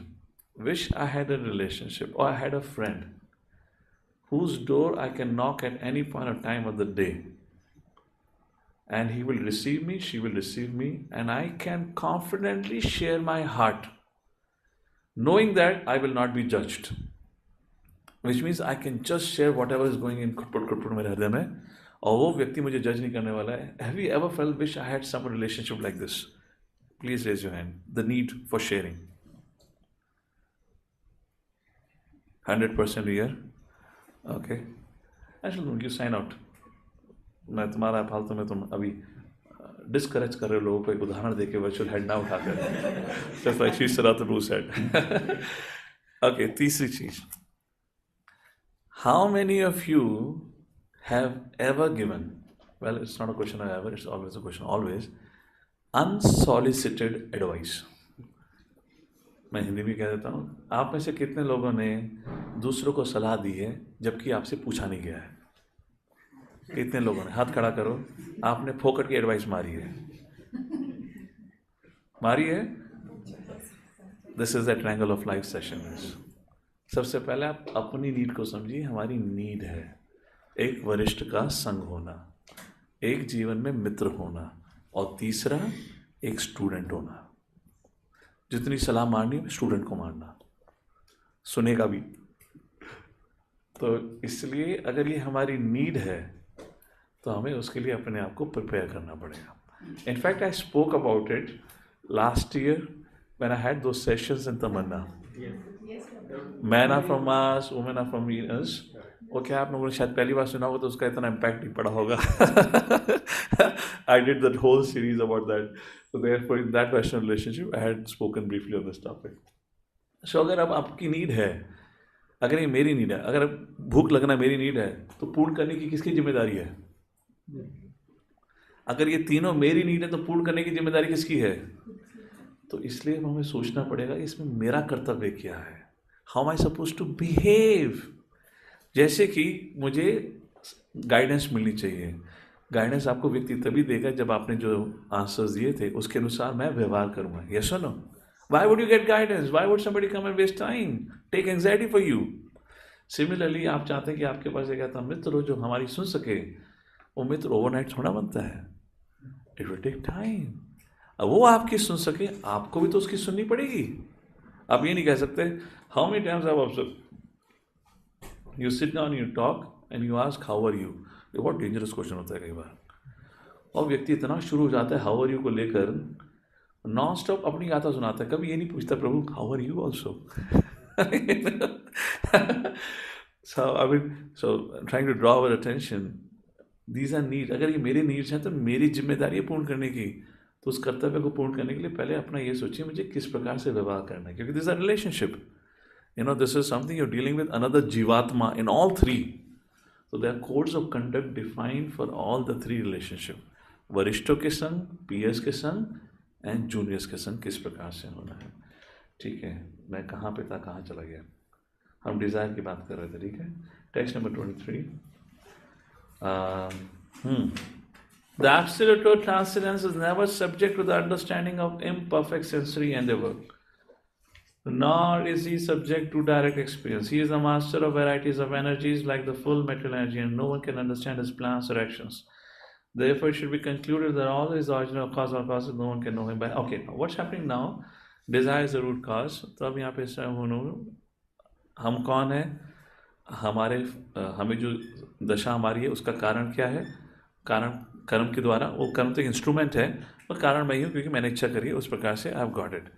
Wish I had a relationship or I had a friend whose door I can knock at any point of time of the day, and he will receive me, she will receive me, and I can confidently share my heart, knowing that I will not be judged. Which means I can just share whatever is going in खुटपुट मेरे हृदय में, और वो व्यक्ति मुझे जज नहीं करने वाला है. Have you ever felt wish I had some relationship like this? Please raise your hand. The need for sharing. 100% here. Okay. Actually, you sign out. मैं तुम्हारा फालतू में तुम अभी डिस्करेज कर रहे हो लोगों को एक उदाहरण देके वर्चुअल हेड ना उठाकर. Just like she Saratanu said. Okay, तीसरी चीज. How many of you have ever given, well, it's not a question of ever, it's always a question, always, unsolicited advice? मैं हिंदी में कह देता हूँ. आप में से कितने लोगों ने दूसरों को सलाह दी है जबकि आपसे पूछा नहीं गया है? कितने लोगों ने? हाथ खड़ा करो. आपने फोकट की एडवाइस मारी है? मारी है? This is the triangle of life session. सबसे पहले आप अपनी नीड को समझिए. हमारी नीड है एक वरिष्ठ का संग होना, एक जीवन में मित्र होना, और तीसरा एक स्टूडेंट होना. जितनी सलाह मारनी है स्टूडेंट को मारना, सुनेगा भी. तो इसलिए अगर ये हमारी नीड है तो हमें उसके लिए अपने आप को प्रिपेयर करना पड़ेगा. In fact I spoke about it last year when I had those sessions in Tamanna. Men are from Mars, women are from Venus. वो क्या आप लोगों ने शायद पहली बार सुना होगा तो उसका इतना इम्पैक्ट नहीं पड़ा होगा. I did that whole series about that. So therefore in that Western relationship I had spoken briefly on this topic. So अगर अब आपकी नीड है, अगर ये मेरी नीड है, अगर भूख लगना मेरी नीड है, तो पूर्ण करने की किसकी जिम्मेदारी है? अगर ये तीनों मेरी नीड है तो पूर्ण करने की जिम्मेदारी किसकी है? तो इसलिए हमें सोचना पड़ेगा इसमें मेरा कर्तव्य क्या है. How am I suppose to behave. जैसे कि मुझे गाइडेंस मिलनी चाहिए. गाइडेंस आपको व्यक्ति तभी देगा जब आपने जो आंसर्स दिए थे उसके अनुसार मैं व्यवहार करूँगा. यस और no? Why would you get guidance? Why would somebody come and waste time, take anxiety for you? Similarly आप चाहते हैं कि आपके पास एक ऐसा मित्र हो जो हमारी सुन सके. वो मित्र ओवरनाइट थोड़ा बनता है. It will take time. अब वो आपकी सुन सके, आपको भी तो उसकी सुननी पड़ेगी. आप ये नहीं कह सकते. How many times I have observe, you sit down, you talk and you ask how are you. ये बहुत डेंजरस क्वेश्चन होता है कई बार. और व्यक्ति इतना शुरू हो जाता है हाउ आर यू को लेकर, नॉन स्टॉप अपनी गाथा सुनाता है. कभी ये नहीं पूछता प्रभु how are you also. So trying to draw our attention. These are need. अगर ये मेरे नीड्स हैं तो मेरी जिम्मेदारी है पूर्ण करने की. तो उस कर्तव्य को पूर्ण करने के लिए पहले अपना ये सोचिए मुझे किस प्रकार से व्यवहार करना है. क्योंकि this are relationship, you know, this is something you are dealing with another जीवात्मा in all three. So there are codes of conduct defined for all the three relationship. वरिष्ठों के संग, पीयर्स के संग एंड जूनियर्स के संग किस प्रकार से होना है. ठीक है, मैं कहाँ पे था, कहाँ चला गया. हम डिज़ायर की बात कर रहे थे. ठीक है, text number 23. The absolute or transcendence is never subject to the understanding of imperfect sensory endeavor, nor is he subject to direct experience. He is the master of varieties of energies like the full material energy, and no one can understand his plans or actions. Therefore, it should be concluded that all his original cause or causes, no one can know him by. Okay, now what's happening now? Desire is the root cause. तो अब यहाँ पे हम कौन है? हमें जो दशा हमारी है उसका कारण क्या है? कारण कर्म के द्वारा. वो कर्म तो एक इंस्ट्रूमेंट है और कारण मैं ही हूँ क्योंकि मैंने इच्छा करी है. उस प्रकार से आई हैव गॉट इट.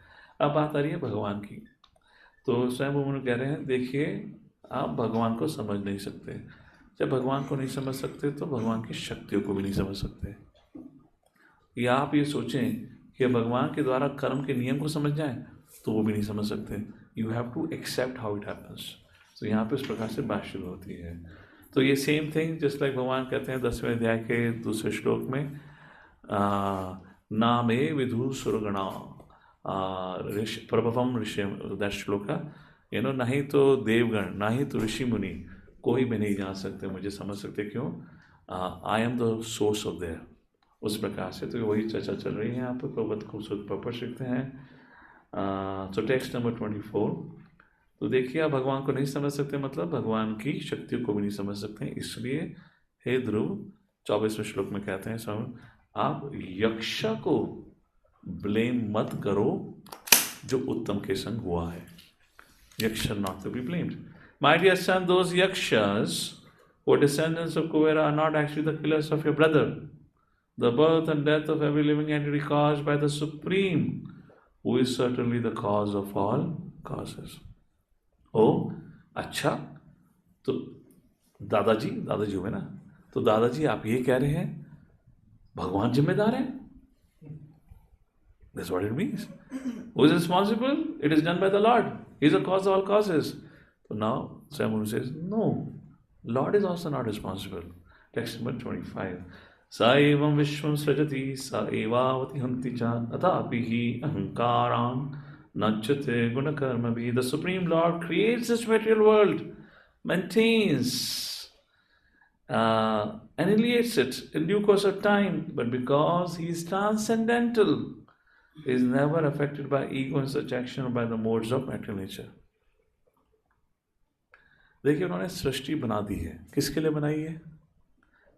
अब बात आ रही है भगवान की। तो स्वयं उन्होंने कह रहे हैं, देखिए आप भगवान को समझ नहीं सकते। जब भगवान को नहीं समझ सकते तो भगवान की शक्तियों को भी नहीं समझ सकते। या आप ये सोचें कि भगवान के द्वारा कर्म के नियम को समझ जाएं तो वो भी नहीं समझ सकते। You have to accept how it happens. तो यहाँ पे इस प्रकार से बात शुरू होती है। तो ये सेम थिंग जस्ट लाइक भगवान कहते हैं 10वें अध्याय के दूसरे श्लोक में, नामे विधु सुरगणा प्रभवम ऋषि, दैट श्लोक, नहीं तो देवगण ना ही तो ऋषि मुनि कोई भी नहीं जान सकते, मुझे समझ सकते। क्यों? I am the source of their. उस प्रकार से तो वही चर्चा चल रही है यहाँ पर। प्रभुत खूबसूरत पर्पस लिखते हैं। तो टेक्स्ट नंबर 24। तो देखिए आप भगवान को नहीं समझ सकते, मतलब भगवान की शक्तियों को भी नहीं समझ सकते। इसलिए हे ध्रुव 24वें श्लोक में कहते हैं स्वामी, आप यक्षा को ब्लेम मत करो जो उत्तम के संग हुआ है। Yakshas are not to be blamed. My dear son, those Yakshas who are descendants of Kuvera are not actually the killers of your brother. The birth and death of every living entity caused by the Supreme, who is certainly the cause of all causes. Oh, अच्छा, तो दादाजी हुए ना, तो दादाजी आप ये कह रहे हैं भगवान जिम्मेदार है? That's what it means. Who is responsible? It is done by the Lord. He is the cause of all causes. So now Swami says, no, Lord is also not responsible. Text number 25. Sa evam vishwam srajati sa evavati hanti cha atapi hi ahankaran nachate gunakarma bhi. The Supreme Lord creates this material world, maintains, annihilates it in due course of time, but because he is transcendental, is never affected by ego and such action or by the modes of material nature. देखिए उन्होंने सृष्टि बना दी है, किसके लिए बनाई है?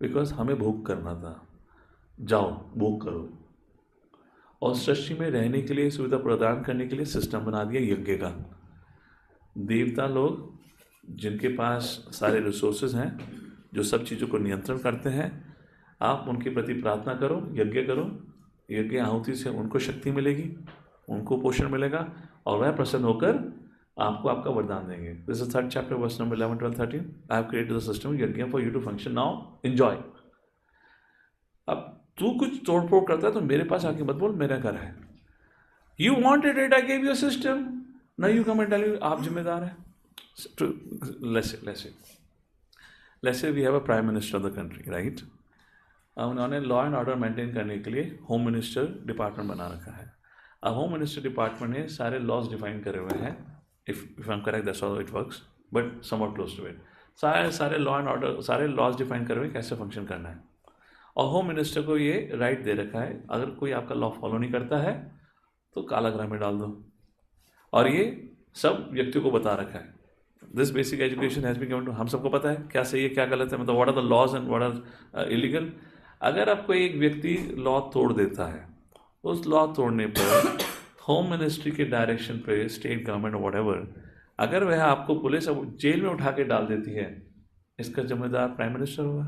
Because हमें भोग करना था, जाओ भोग करो। और सृष्टि में रहने के लिए, सुविधा प्रदान करने के लिए सिस्टम बना दिया यज्ञ का। देवता लोग जिनके पास सारे रिसोर्सेज हैं, जो सब चीज़ों को नियंत्रण करते हैं, आप उनके प्रति प्रार्थना करो, यज्ञ करो। यज्ञ आहुति से उनको शक्ति मिलेगी, उनको पोषण मिलेगा, और वह प्रसन्न होकर आपको आपका वरदान देंगे। This is 3rd chapter verse number 11, 12, 13. I have created the system यज्ञ for you to function now. Enjoy. अब तू कुछ तोड़फोड़ करता है तो मेरे पास आके मत बोल मेरा घर है। You wanted it, I gave you a system. Now you come and tell me आप जिम्मेदार हैं। Let's say we have a prime minister of the country, right? उन्होंने लॉ एंड ऑर्डर मेंटेन करने के लिए होम मिनिस्टर डिपार्टमेंट बना रखा है। अब होम मिनिस्टर डिपार्टमेंट ने सारे लॉज डिफाइन करे हुए हैं। If I am correct that's how it works, but somewhat close to it. सारे लॉ एंड ऑर्डर, सारे लॉज डिफाइन करे हुए कैसे फंक्शन करना है। और होम मिनिस्टर को ये राइट दे रखा है, अगर कोई आपका लॉ फॉलो नहीं करता है तो कालाग्रह में डाल दो। और ये सब व्यक्तियों को बता रखा है। This basic education has been given to, हम सबको पता है क्या सही है क्या गलत है, मतलब what are the laws and what are illegal. अगर आपको एक व्यक्ति लॉ तोड़ देता है, उस लॉ तोड़ने पर होम मिनिस्ट्री के डायरेक्शन पे, स्टेट गवर्नमेंट वॉट एवर, अगर वह आपको पुलिस जेल में उठा के डाल देती है, इसका जिम्मेदार प्राइम मिनिस्टर होगा।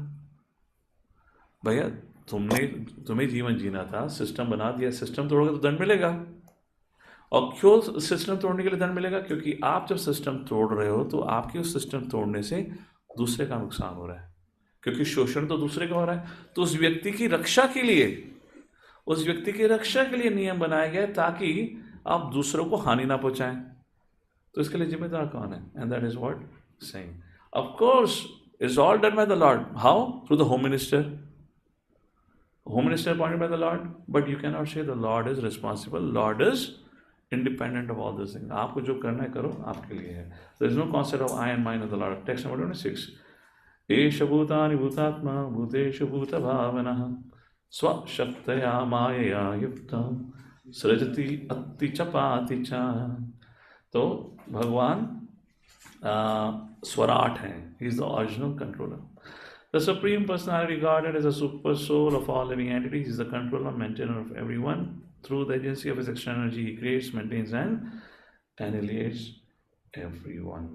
भैया तुम्हें जीवन जीना था, सिस्टम बना दिया, सिस्टम तोड़ोगे तो दंड मिलेगा। और क्यों सिस्टम तोड़ने के लिए दंड मिलेगा? क्योंकि आप जब सिस्टम तोड़ रहे हो तो आपके उस सिस्टम तोड़ने से दूसरे का नुकसान हो रहा है, क्योंकि शोषण तो दूसरे का हो रहा है। तो उस व्यक्ति की रक्षा के लिए नियम बनाए गए ताकि आप दूसरों को हानि ना पहुंचाएं। तो इसके लिए जिम्मेदार कौन है? And that is what saying. Of course is all done by the Lord. How? Through the home minister. Home minister appointed by the Lord, but you can not say the Lord is responsible. Lord is independent of all this thing. आपको जो करना है करो, आपके लिए है। There is no concept of I and mine of the Lord. Text number 26. एष भूतानि भूतात्मा भूतेषु भूतभावनः स्वशक्तया मायया युक्तं सृजति अत्ति च पाति च। तो भगवान स्वराट हैं। He is the original controller. The Supreme Personality regarded as a super soul of all living entities is the controller, maintainer of everyone. Through the agency of his external energy, he creates, maintains, and annihilates everyone.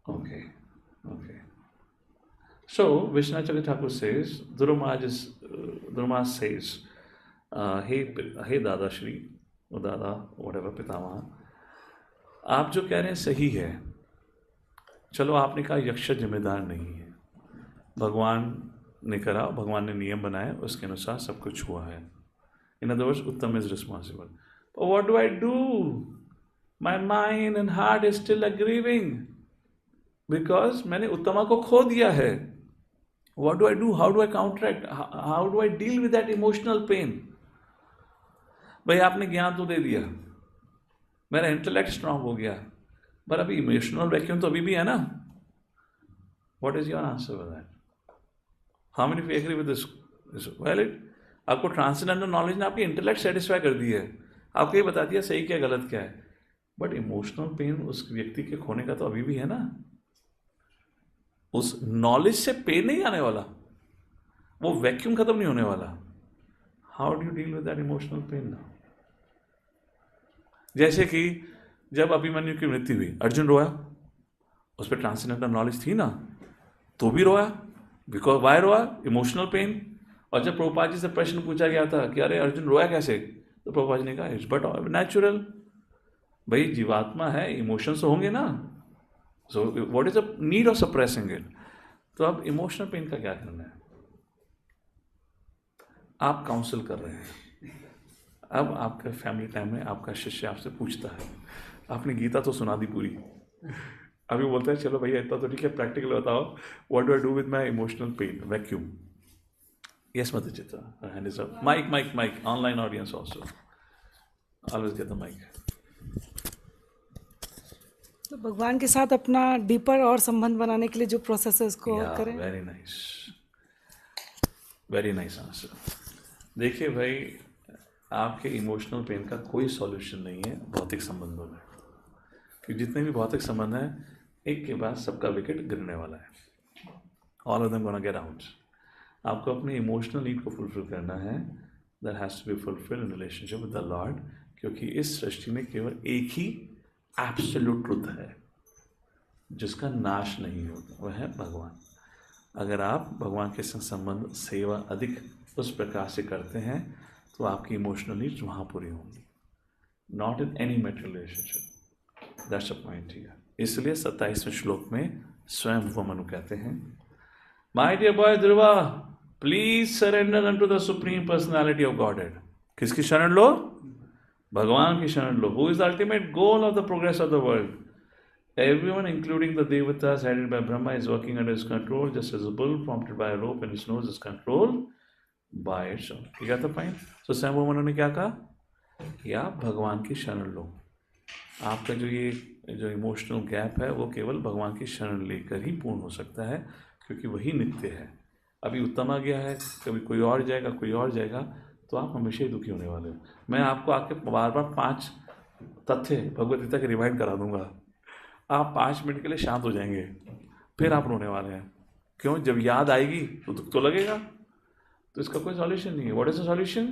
Okay. So Vishnu Thakur says, Dhruva says, हे दादाश्री, दादा whatever, पितामह, आप जो कह रहे हैं सही है. चलो आपने कहा यक्ष जिम्मेदार नहीं है, भगवान ने करा, भगवान ने नियम बनाए, उसके अनुसार सब कुछ हुआ है. इन अदर वर्ड्स, उत्तम is responsible. But what do I do? My mind and heart is still grieving because मैंने उत्तमा को खो दिया है. What do I do? How do I counteract? How do I deal with that emotional pain? भाई आपने ज्ञान तो दे दिया, मेरा इंटेलेक्ट स्ट्रांग हो गया, पर अभी इमोशनल वैक्यूम तो अभी भी है ना. What is your answer for that? How many of you agree with this? Is valid? आपको ट्रांसेंडेंटल नॉलेज ने आपकी इंटेलेक्ट सेटिस्फाई कर दी है, आपको ये बता दिया सही क्या गलत क्या है, बट इमोशनल पेन उस व्यक्ति के खोने का तो अभी भी है ना. उस नॉलेज से पेन नहीं आने वाला, वो वैक्यूम खत्म नहीं होने वाला. How do you deal with that emotional pain now? जैसे कि जब अभिमन्यु की मृत्यु हुई, अर्जुन रोया, उस पर ट्रांसेंडेंटल नॉलेज थी ना, तो भी रोया. बिकॉज वाई रोया? Emotional pain. और जब प्रभुपाद जी से प्रश्न पूछा गया था कि अरे अर्जुन रोया कैसे, तो प्रभुपाद जी ने कहा इट्स बट नेचुरल. भाई जीवात्मा है, इमोशंस तो होंगे ना. So what is the need of suppressing it? तो अब इमोशनल पेन का क्या करना है? आप काउंसिल कर रहे हैं. अब आपके फैमिली टाइम में आपका शिष्य आपसे पूछता है, आपने गीता तो सुना दी पूरी, अभी बोलता है चलो भैया इतना तो ठीक है, प्रैक्टिकल बताओ, what do I do with my emotional pain, vacuum. Yes, Mother Chitra, her hand is up. Mic, online audience also. Always get the mic. तो भगवान के साथ अपना डीपर और संबंध बनाने के लिए जो प्रोसेस है उसको करें. Very nice, very nice answer. देखिए भाई, आपके इमोशनल पेन का कोई सॉल्यूशन नहीं है भौतिक संबंधों में, क्योंकि जितने भी भौतिक संबंध हैं, एक के बाद सबका विकेट गिरने वाला है. All of them gonna get out. आपको अपने इमोशनल नीड को फुलफिल करना है. That has to be fulfil in relationship with the lord, क्योंकि इस सृष्टि में केवल एक ही एब्सोल्यूट ट्रुथ है जिसका नाश नहीं होता, वह है भगवान. अगर आप भगवान के संग संबंध, सेवा अधिक उस प्रकार से करते हैं, तो आपकी इमोशनल नीड्स वहाँ पूरी होंगी, not in any material relationship. That's a point here. इसलिए 27वें श्लोक में स्वयं वो मनु कहते हैं, my dear boy Dhruva, please surrender unto the supreme personality of Godhead. किसकी शरण लो? भगवान की शरण लो. Who is the ultimate goal of the progress of the world. Everyone, including the devatas headed by Brahma, is working under his control, just as a bull prompted by a rope in its nose is controlled by its own. You got the point? So स्वयं उन्होंने क्या कहा कि आप भगवान की शरण लो. आपका जो इमोशनल गैप है, वो केवल भगवान की शरण लेकर ही पूर्ण हो सकता है, क्योंकि वही नित्य है. अभी उत्तम आ गया है, कभी कोई और जाएगा, कोई और जाएगा, तो आप हमेशा ही दुखी होने वाले हो. मैं आपको आके बार बार 5 तथ्य भगवद गीता के रिवाइंड करा दूंगा, आप 5 मिनट के लिए शांत हो जाएंगे, फिर आप रोने वाले हैं. क्यों? जब याद आएगी तो दुख तो लगेगा. तो इसका कोई सॉल्यूशन नहीं है. What is the solution?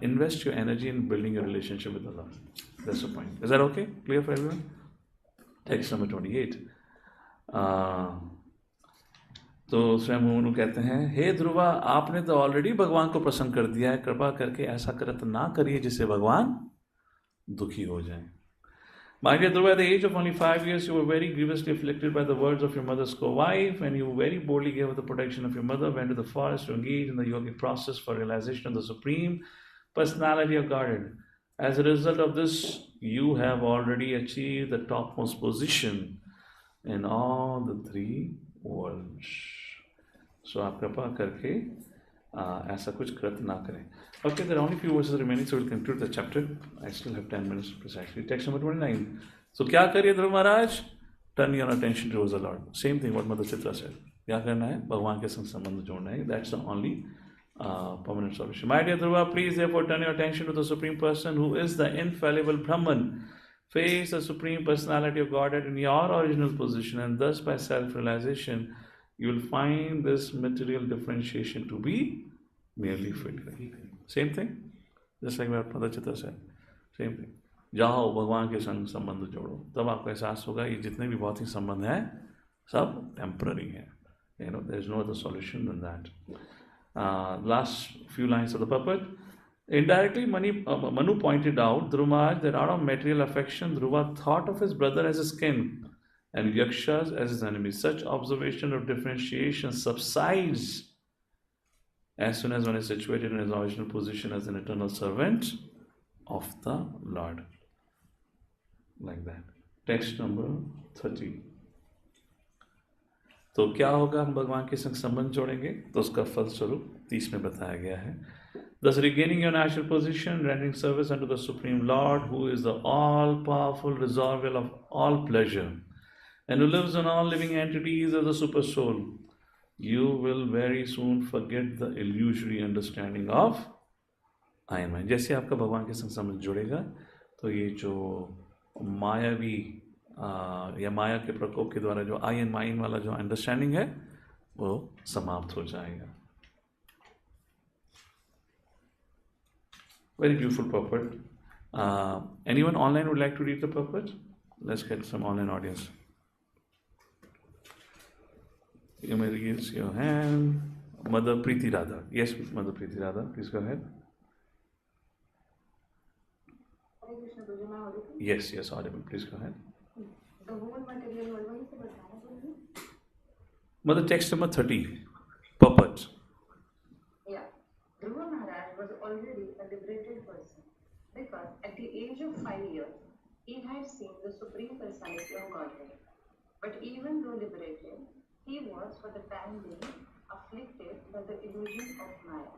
Invest your energy in building your relationship with the Lord. That's the point. Is that okay? Clear for everyone? Text number 28. तो स्वयं मनु कहते हैं, हे ध्रुवा, आपने तो ऑलरेडी भगवान को प्रसन्न कर दिया है, कृपा करके ऐसा कृत ना करिए जिससे भगवान दुखी हो जाए. My dear Dhruva, at the age of only 5 years, you were very grievously afflicted by the words of your mother's co-wife, and you very boldly gave up the protection of your mother, went to the forest to engage in the yogic process for realization of the Supreme Personality of Godhead. As a result of this, you have already achieved the topmost position in all the 3 worlds. So, आप कृपा करके ऐसा कुछ कृत ना करें. Okay, there are only few verses remaining, so we'll conclude the chapter. I still have 10 minutes precisely. Text number 29. So, क्या करिए ध्रुव महाराज? Turn your attention towards the Lord. Same thing what Mother Chitra said. क्या करना है? भगवान के संग संबंध जोड़ना है. That's the only permanent solution. My dear Dhruva, please therefore turn your attention to the Supreme Person who is the infallible Brahman. Face the Supreme Personality of Godhead in your original position, and thus by self-realization, you will find this material differentiation to be merely fitting. Same thing, just like what Mother Chitra said. Same thing. जाओ भगवान के संग संबंध जोड़ो, तब आपको एहसास होगा ये जितने भी भौतिक संबंध हैं सब टेम्पररी हैं. You know, there is no other solution than that. Last few lines of the puppet. Indirectly, Manu pointed out Dhruva Maharaj that out of material affection, Dhruva thought of his brother as his kin and Yakshas as his enemy. Such observation of differentiation subsides as soon as one is situated in his original position as an eternal servant of the Lord. Like that. Text number 30. तो क्या होगा, हम भगवान के संग संबंध जोड़ेंगे तो उसका फलस्वरूप 30 में बताया गया है. Thus regaining your natural position, rendering service unto the Supreme Lord, who is the all-powerful resolver of all pleasure, and who lives in all living entities as the super soul, you will very soon forget the illusory understanding of I and mine. जैसे आपका भगवान के संग संबंध जुड़ेगा तो ये जो मायावी या माया के प्रकोप के द्वारा जो आई एंड माइन वाला जो अंडरस्टैंडिंग है वो समाप्त हो जाएगा. Very beautiful puppet. Anyone online would like to read the puppet? Let's get some online audience. You may raise your hand. Mother Preeti Radha. Yes, Mother Preeti Radha, please go ahead. Yes, yes, audible. Please go ahead. Mother, text number 30. Puppet. Yeah. Dhruva Maharaj was already a liberated person because at the age of 5 years, he had seen the Supreme Personality of Godhead. But even though liberated, he was for the time being afflicted by the illusion of Maya,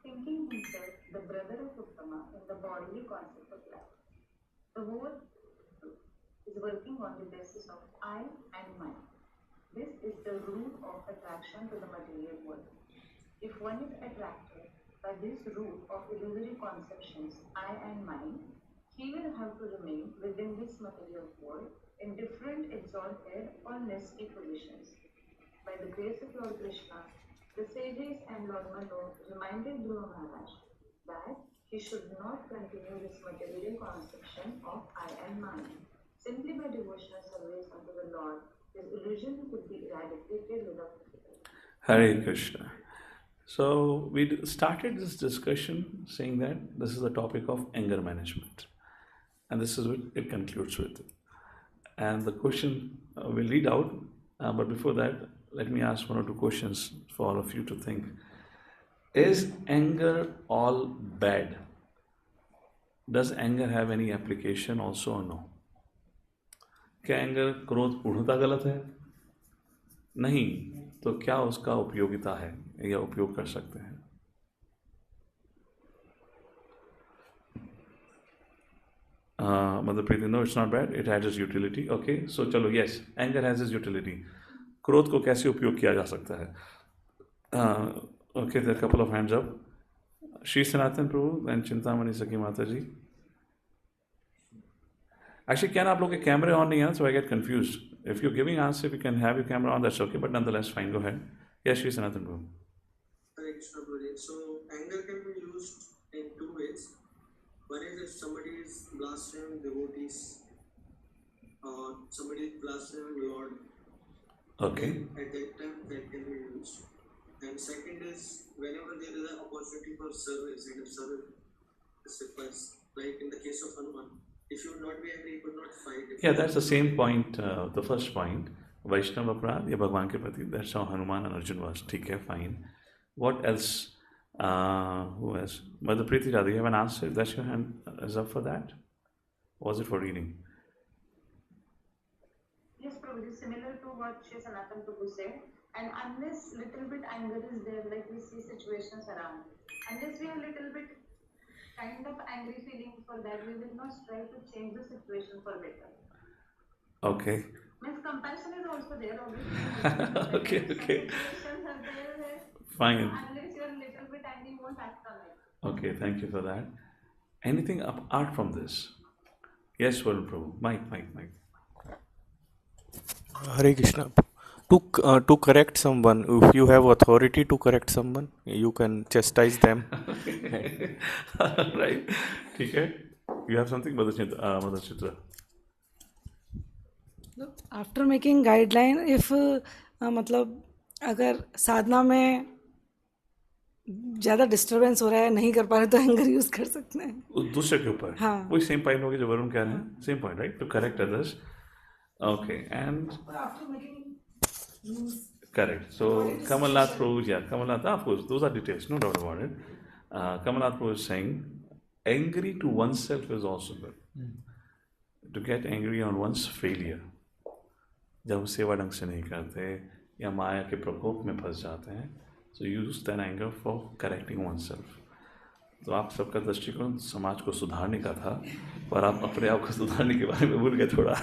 thinking himself the brother of Uttama in the bodily concept of life. The whole is working on the basis of I and mine. This is the root of attraction to the material world. If one is attracted by this root of illusory conceptions, I and mine, he will have to remain within this material world in different exalted or nesty positions. By the grace of Lord Krishna, the sages and Lord Manu reminded Dhruva Maharaj that he should not continue this material conception of I and mine. Simply by devotional service unto the Lord, his illusion could be eradicated without difficulty. Hare Krishna. So we started this discussion saying that this is the topic of anger management, and this is what it concludes with. And the question we'll read out, but before that, let me ask one or two questions for all of you to think. Is anger all bad? Does anger have any application also or no? क्या anger, क्रोध पूर्णतः गलत है? नहीं. तो क्या उसका उपयोगिता है या उपयोग कर सकते हैं? Mother Preeti, no, it's not bad. It has its utility. Okay, so chalo, yes, anger has its utility. क्रोध को कैसे उपयोग किया जा सकता है? Okay, there are a couple of hands up. Shri Sanatan Prabhu and Chintamani Saki Mataji. Actually, can आप लोग के कैमरे ऑन नहीं है, so I get confused. If you're giving answer, if you can have your camera on, that's okay. But nonetheless, fine. Go ahead. Yes, Shri Sanatan Prabhu. Hare Krishna, Prabhuji. So anger can be used in two ways. One is if somebody is blaspheming devotees, or somebody is blaspheming Lord. Okay. At that time, that can be used. And second is whenever there is an opportunity for service, and if service is requires, like in the case of Hanuman, if you would not be angry, you could not fight. Yeah, that's the same point. The first point, Vaishnava अपराध या भगवान के प्रति. That's how Hanuman and Arjun was. ठीक है, fine. What else? Who else? Mother Preeti Radha, you have an answer? That's your hand is up for that? Or was it for reading? Yes, Prabhuji, similar to what Shri Sanatan Prabhu said. And unless little bit anger is there, like we see situations around, unless we have little bit kind of angry feeling for that, we will not strive to change the situation for better. Okay. Means compassion is also there, obviously. Okay. Situations are there. Fine. Unless you are little bit angry, you won't act on it. Okay, thank you for that. Anything apart from this? Yes, Varun Prabhu. Mike. Hare Krishna. To correct someone, if you have authority to correct someone, you can chastise them. Right. ठीक है. You have something, Mother Chitra? After making guideline, if मतलब अगर साधना में ज़्यादा disturbance हो रहा है, नहीं कर पा रहे तो एंगर यूज़ कर सकते हैं। दूसरे के ऊपर हाँ। वही सेम पॉइंट होगी जो वरुण कह रहे हैं, same point right, to correct others. Okay and correct. So Kamalnath Prabhu, yeah, Kamalnath, of course, those are details, no doubt about it. Kamalnath Prabhu is saying, angry to oneself is also good. To get angry on one's failure, जब हम सेवा ढंग से नहीं करते या माया के प्रकोप में फंस जाते हैं, so use that anger for correcting oneself. तो आप सबका दृष्टिकोण समाज को सुधारने का था, पर आप अपने आप को सुधारने के बारे में भूल गए थोड़ा.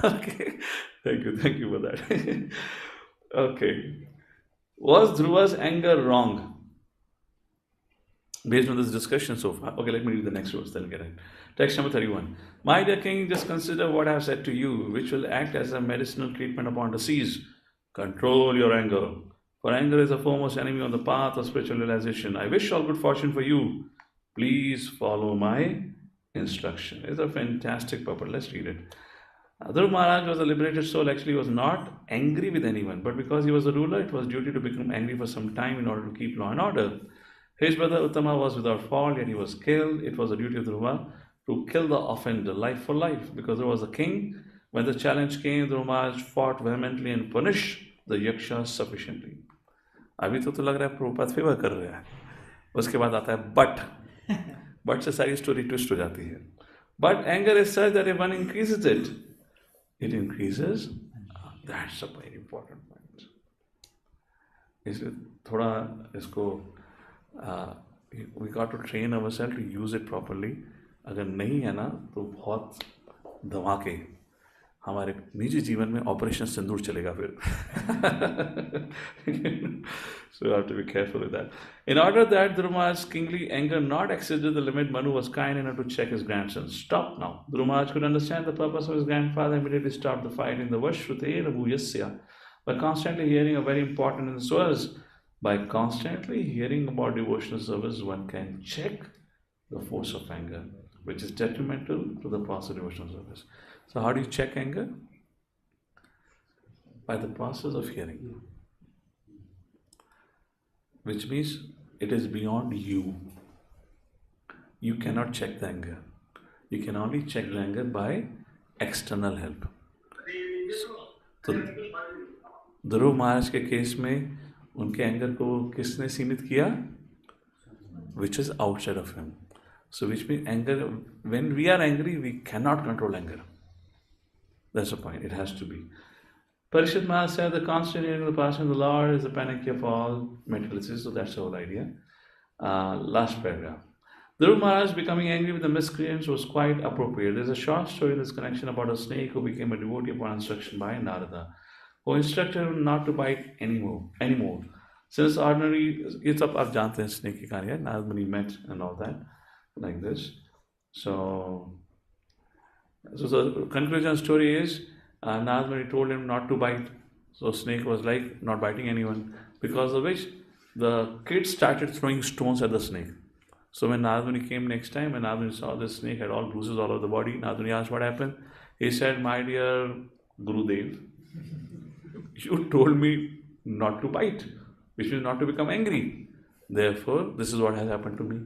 Okay, thank you for that. Okay, was Dhruva's anger wrong? Based on this discussion so far. Okay, let me read the next verse, then get it. Text number 31. My dear king, just consider what I have said to you, which will act as a medicinal treatment upon disease. Control your anger, for anger is the foremost enemy on the path of spiritual realization. I wish all good fortune for you. Please follow my instruction. It's a fantastic purport. Let's read it. Dhruva Maharaj was a liberated soul. Actually, he was not angry with anyone, but because he was a ruler, it was duty to become angry for some time in order to keep law and order. His brother Uttama was without fault, yet he was killed. It was the duty of Dhruva to kill the offender, life for life, because there was a king. When the challenge came, Dhruva Maharaj fought vehemently and punished the yakshas sufficiently. अभी तो लग रहा है Prabhupada favour कर रहा है. उसके बाद आता है बट से सारी स्टोरी ट्विस्ट हो जाती है. But anger is such that if one increases it, it increases. That's a very important point. इसलिए थोड़ा इसको we got to train ourselves to use it properly. अगर नहीं है ना तो बहुत धमाके हमारे निजी जीवन में ऑपरेशन सिंदूर चलेगा फिर. So you have to be careful with that. In order that Dhruva's kingly anger not exceeded the limit, Manu was kind enough to check his grandson. Stop now. Dhruva could understand the purpose of his grandfather, immediately stopped the fight in the Vashrute Rabhuyasya by constantly hearing a very important in this verse. By constantly hearing about devotional service, one can check the force of anger, which is detrimental to the process of devotional service. So how do you check anger? By the process of hearing, which means it is beyond you. You cannot check the anger. You can only check the anger by external help. तो ध्रुव महाराज के case में उनके anger को किसने सीमित किया? Which is outside of him. So which means anger, when we are angry, we cannot control anger. That's the point. It has to be. Parishad Maharaj said the constant hearing of the passion of the Lord is the panacea of all materialists. So that's the whole idea. Last paragraph. Dhruva Maharaj becoming angry with the miscreants was quite appropriate. There's a short story in this connection about a snake who became a devotee upon instruction by Narada, who instructed him not to bite anymore. Since ordinary, it's up आप जानते हैं snake की कहानी है, Narad Muni met and all that, like this. So the conclusion of the story is Narad Muni told him not to bite. So snake was like not biting anyone, because of which the kids started throwing stones at the snake. So when Narad Muni came next time, and Narad Muni saw the snake had all bruises all over the body, Narad Muni asked what happened. He said, "My dear Gurudev, you told me not to bite, which means not to become angry. Therefore, this is what has happened to me."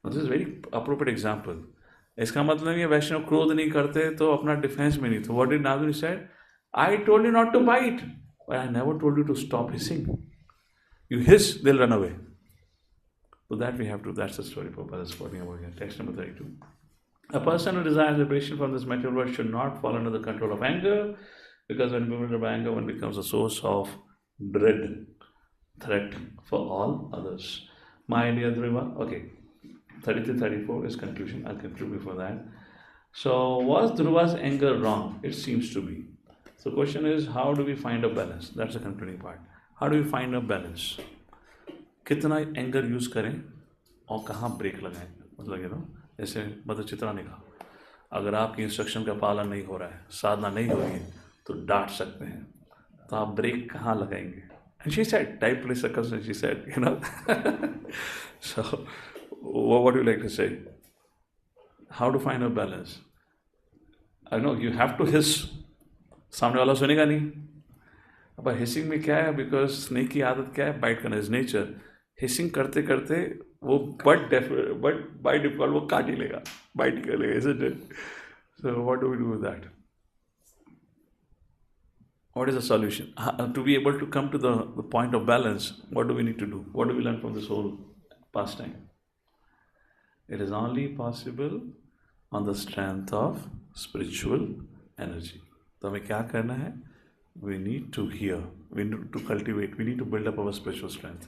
Now, this is a very appropriate example. इसका मतलब ये वैष्णव क्रोध नहीं करते तो अपना defence में नहीं. तो what did Narad Muni said? I told you not to bite, but I never told you to stop hissing. You hiss, they'll run away. So that we have to, that's the story Prabhupada is quoting over here. Text number 32. A person who desires liberation from this material world should not fall under the control of anger, because when bewildered by anger, one becomes a source of dread, threat for all others. My dear Dhruva, okay, 33-34 is conclusion. I'll conclude before that. So, was Dhruva's anger wrong? It seems to be. So, the question is, how do we find a balance? That's the concluding part. How do we find a balance? कितना anger use करें और कहाँ break लगाएं? मतलब जैसे मतलब चित्रा ने कहा, अगर आपकी इंस्ट्रक्शन का पालन नहीं हो रहा है, साधना नहीं हो रही है, तो डांट सकते हैं, तो आप ब्रेक कहाँ लगाएंगे? And she said, type place circumstance, she said, So, what do you like to say? How to find a balance? I know you have to hiss. सामने वाला सुनेगा नहीं. अब हिसिंग में क्या है? Because snake की आदत क्या है? Bite करना is nature. हिसिंग करते करते वो बट बाय डिफॉल्ट वो काट ही लेगा, बाइट ही कर लेगा, isn't it? So what do we do with that? What is the solution? To be able to come to the point of balance, what do we need to do? What do we learn from this whole pastime? It is only possible on the strength of spiritual energy. तो हमें क्या करना है? We need to hear, we need to cultivate, we need to build up our spiritual strength.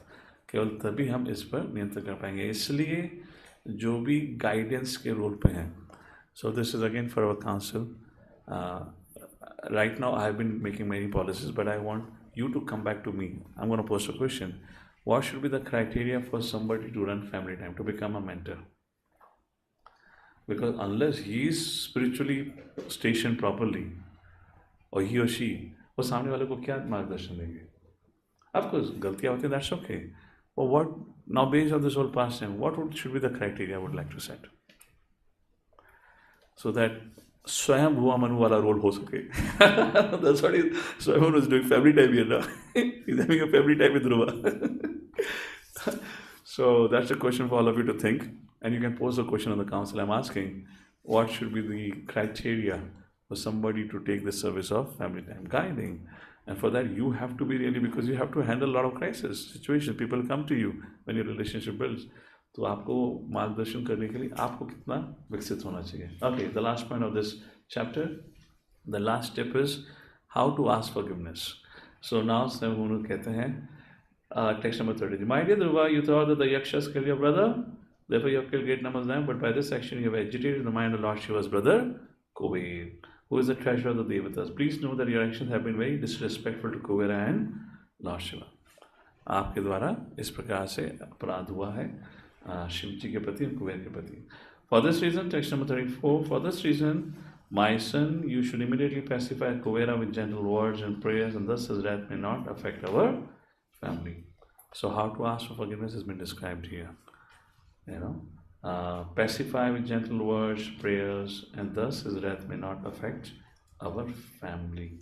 केवल तभी हम इस पर नियंत्रण कर पाएंगे. इसलिए जो भी गाइडेंस के रोल पे हैं, so this is again for our council. Right now I have been making many policies, but I want you to come back to me. I'm going to post a question. What should be the criteria for somebody to run family time, to become a mentor? Because unless he is spiritually stationed properly, or he or she, वो सामने वाले को क्या मार्गदर्शन देंगे? Of course, गलतियाँ होती हैं, that's okay. But what, now based on this whole pastime, should be the criteria I would like to set? So that स्वयं भुआ मनु वाला रोल हो सके. That's what Swayam was doing family time here now. He's having a family time with Dhruva. So that's a question for all of you to think, and you can pose a question on the council. I'm asking, what should be the criteria for somebody to take the service of family time guiding? And for that, you have to be really, because you have to handle a lot of crisis situations. People come to you when your relationship builds. तो आपको मार्गदर्शन करने के लिए आपको कितना विकसित होना चाहिए. Okay, the last point of this chapter, the last step is how to ask forgiveness. So now Swayambhu कहते हैं, text number 33. My dear Dhruva, you thought that the Yakshas killed your brother, therefore you have killed great numbers of them, but by this action you have agitated the mind of Lord Shiva's brother, Kuber, who is the treasurer of the Devatas. Please know that your actions have been very disrespectful to Kubera and Lord Shiva. आपके द्वारा इस प्रकार से अपराध हुआ है शिव जी के प्रति और कुबेर के प्रति. For this reason, text number 34, for this reason, my son, you should immediately pacify Kubera with gentle words and prayers, and thus his wrath may not affect our family. So how to ask for forgiveness has been described here. Pacify with gentle words, prayers, and thus his wrath may not affect our family.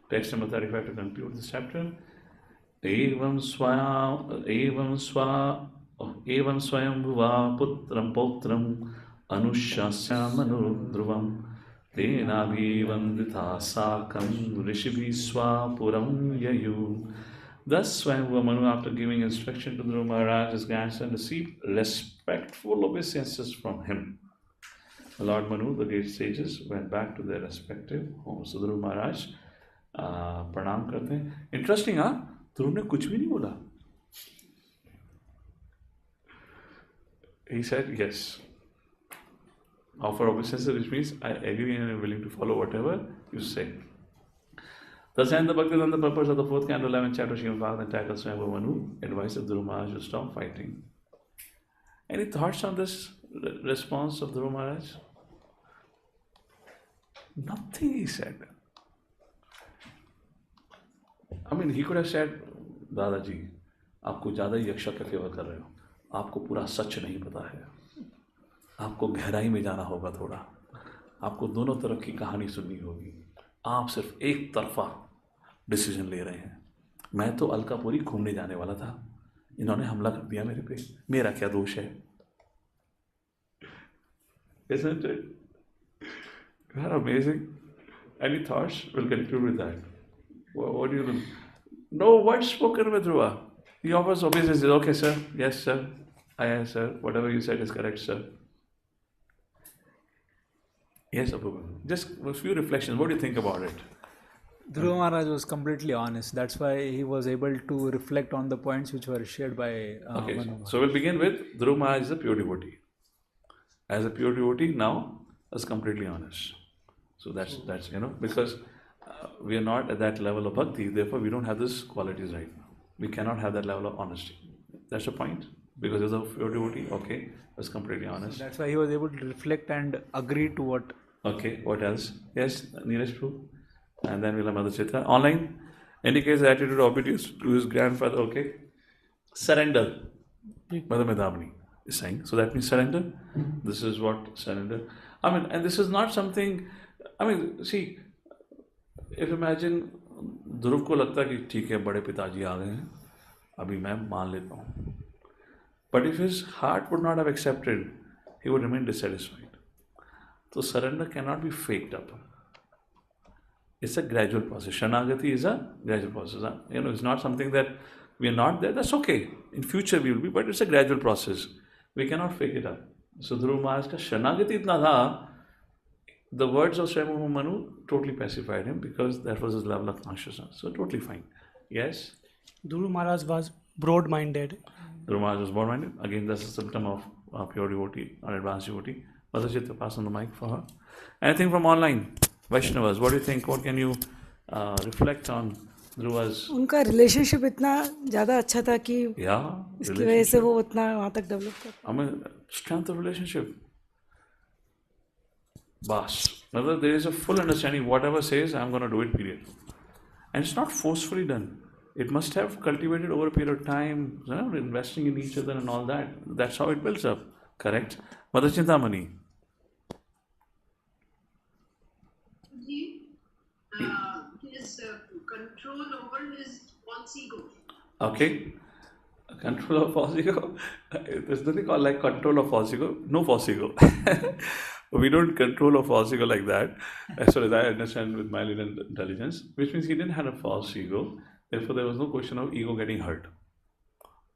Text number 35 to conclude this chapter. एवं स्वयंभुवा पुत्रं पौत्रम् अनुशास्यामनुध्रुवं तेनाभिवन्दिता साकं ऋषिभिः स्वापुरं ययुः. Thus Swayambhuva Manu, after giving instruction to Dhruva Maharaj, his grandson, received respectful obeisances from him. Lord Manu, the great sages, went back to their respective homes. So Dhruva Maharaj प्रणाम करते हैं. Interesting, हाँ? ध्रुव ने कुछ भी नहीं बोला. He said, yes. Offer obeisance, which means I agree and am willing to follow whatever you say. Thus ends the Bhaktivedanta purpose of the 4th canto 11th chapter Srimad Bhagavatam entitled Swayambhuva Manu, advice of Dhruva Maharaj to stop fighting. Any thoughts on this response of Dhruva Maharaj? Nothing he said. I mean, he could have said, दादाजी आपको ज़्यादा ही यक्षा का favour कर रहे हो, आपको पूरा सच नहीं पता है, आपको गहराई में जाना होगा थोड़ा, आपको दोनों तरफ की कहानी सुननी होगी, आप सिर्फ एक तरफा डिसीजन ले रहे हैं. मैं तो अलकापुरी घूमने जाने वाला था, इन्होंने हमला कर दिया मेरे पे, मेरा क्या दोष है? Isn't it? Isn't that amazing? Any thoughts? We'll conclude with that. What do you think? No words spoken with Dhruva. He offers obeisance. Okay, sir. Yes, sir. Yes, sir. Whatever you said is correct, sir. Yes, Abu. Just a few reflections. What do you think about it? Dhruva Maharaj was completely honest. That's why he was able to reflect on the points which were shared by Manu. So we'll begin with Dhruva Maharaj is a pure devotee. As a pure devotee, now is completely honest. So that's because we are not at that level of bhakti, therefore we don't have these qualities right now. We cannot have that level of honesty. That's the point. Because as a pure devotee, okay, was completely honest. So that's why he was able to reflect and agree to what. Okay, what else? Yes, Neeraj Prabhu. And then we'll have Mother Chitra. Online, indicates the attitude of obedience to his grandfather. Okay. Surrender. Mother Medamni is saying. So that means surrender. This is what surrender. I mean, and this is not something, see, if imagine ध्रुव को लगता कि ठीक है बड़े पिताजी आ गए हैं, अभी मैं मान लेता हूँ. But if his heart would not have accepted, he would remain dissatisfied. So surrender cannot be faked up. It's a gradual process. Shanagati is a gradual process. It's not something that we are not there. That's okay. In future we will be, but it's a gradual process. We cannot fake it up. So Dhruv Maharaj ka Shanagati itna tha, the words of Swayambhu Manu totally pacified him because that was his level of consciousness. So totally fine. Yes? Dhruv Maharaj was broad-minded. Dhruv Maharaj was broad-minded. Again, that's a symptom of a pure devotee or advanced devotee. Madhajit, pass on the mic for her. Anything from online? Vaishnavas, what do you think? What can you reflect on Dhruva's? उनका relationship इतना ज़्यादा अच्छा था कि इसकी वजह से वो उतना वहाँ तक डेवलप कर. I mean, strength of relationship. Bas. Another, there is a full understanding. Whatever says, I'm going to do it. Period. And it's not forcefully done. It must have cultivated over a period of time, investing in each other and all that. That's how it builds up. Correct? Mother Chintamani. His control over his false ego. Okay. Control of false ego. There's nothing called like control of false ego. No false ego. We don't control a false ego like that, as far as I understand with my little intelligence, which means he didn't have a false ego. Therefore, there was no question of ego getting hurt.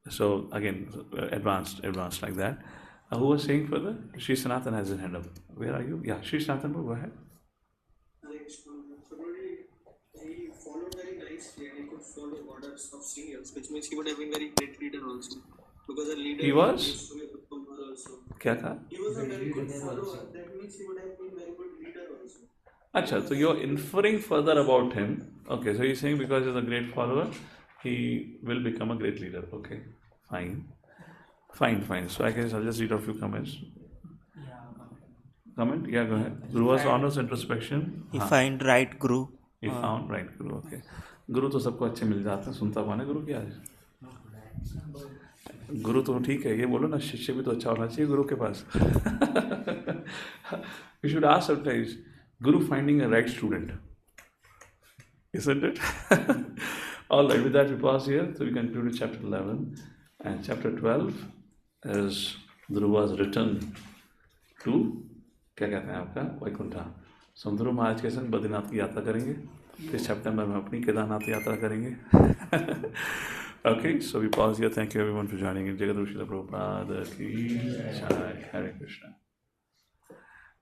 So again, advanced like that. Who was saying further? Sri Sanatan has his hand up. Where are you? Yeah, Sri Sanatan, go ahead. He followed very nicely and he could follow orders of seniors, which means he would have been very great leader also. Because a leader he was? Also. Kya tha? He was a very good follower. That means he would have been very good leader also. Acha, so you're inferring further about him. Okay, so he's saying because he's a great follower, he will become a great leader. Okay, fine. So I guess I'll just read a few comments. Comment? Yeah, go ahead. Guru's honors introspection. He find right guru. He found right guru. Okay. गुरु तो सबको अच्छे मिल जाते हैं. सुनता कौन है गुरु की आज? गुरु तो ठीक है, ये बोलो ना, शिष्य भी तो अच्छा होना चाहिए गुरु के पास. We should ask sometimes, Guru finding a right student, isn't it? All right, with that we pause here. So we conclude chapter 11, and chapter 12 is Dhruva's return to क्या कहते हैं आपका वैकुंठा. So ध्रुव महाराज के संग बद्रीनाथ की यात्रा करेंगे. इस सितंबर में अपनी केदारनाथ यात्रा करेंगे. Okay, so we pause here. Thank you everyone for joining in. Jai Guru Srila Prabhupada ki Jai. Hare Krishna.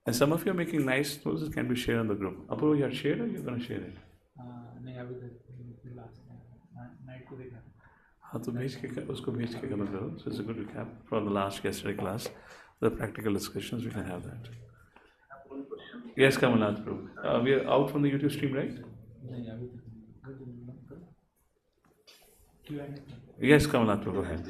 And some of you are making nice notes that can be shared on the group. Apurva, you have shared or you're going to share it? नहीं अभी last night को देखा. हाँ तो भेज के उसको भेज के खत्म करो. So it's a good recap from the last yesterday class. The practical discussions, we can have that. Yes, Kamalnath Prabhu. We are out from the YouTube stream, right? नहीं अभी Yes, Kamalnath Prabhu, go ahead.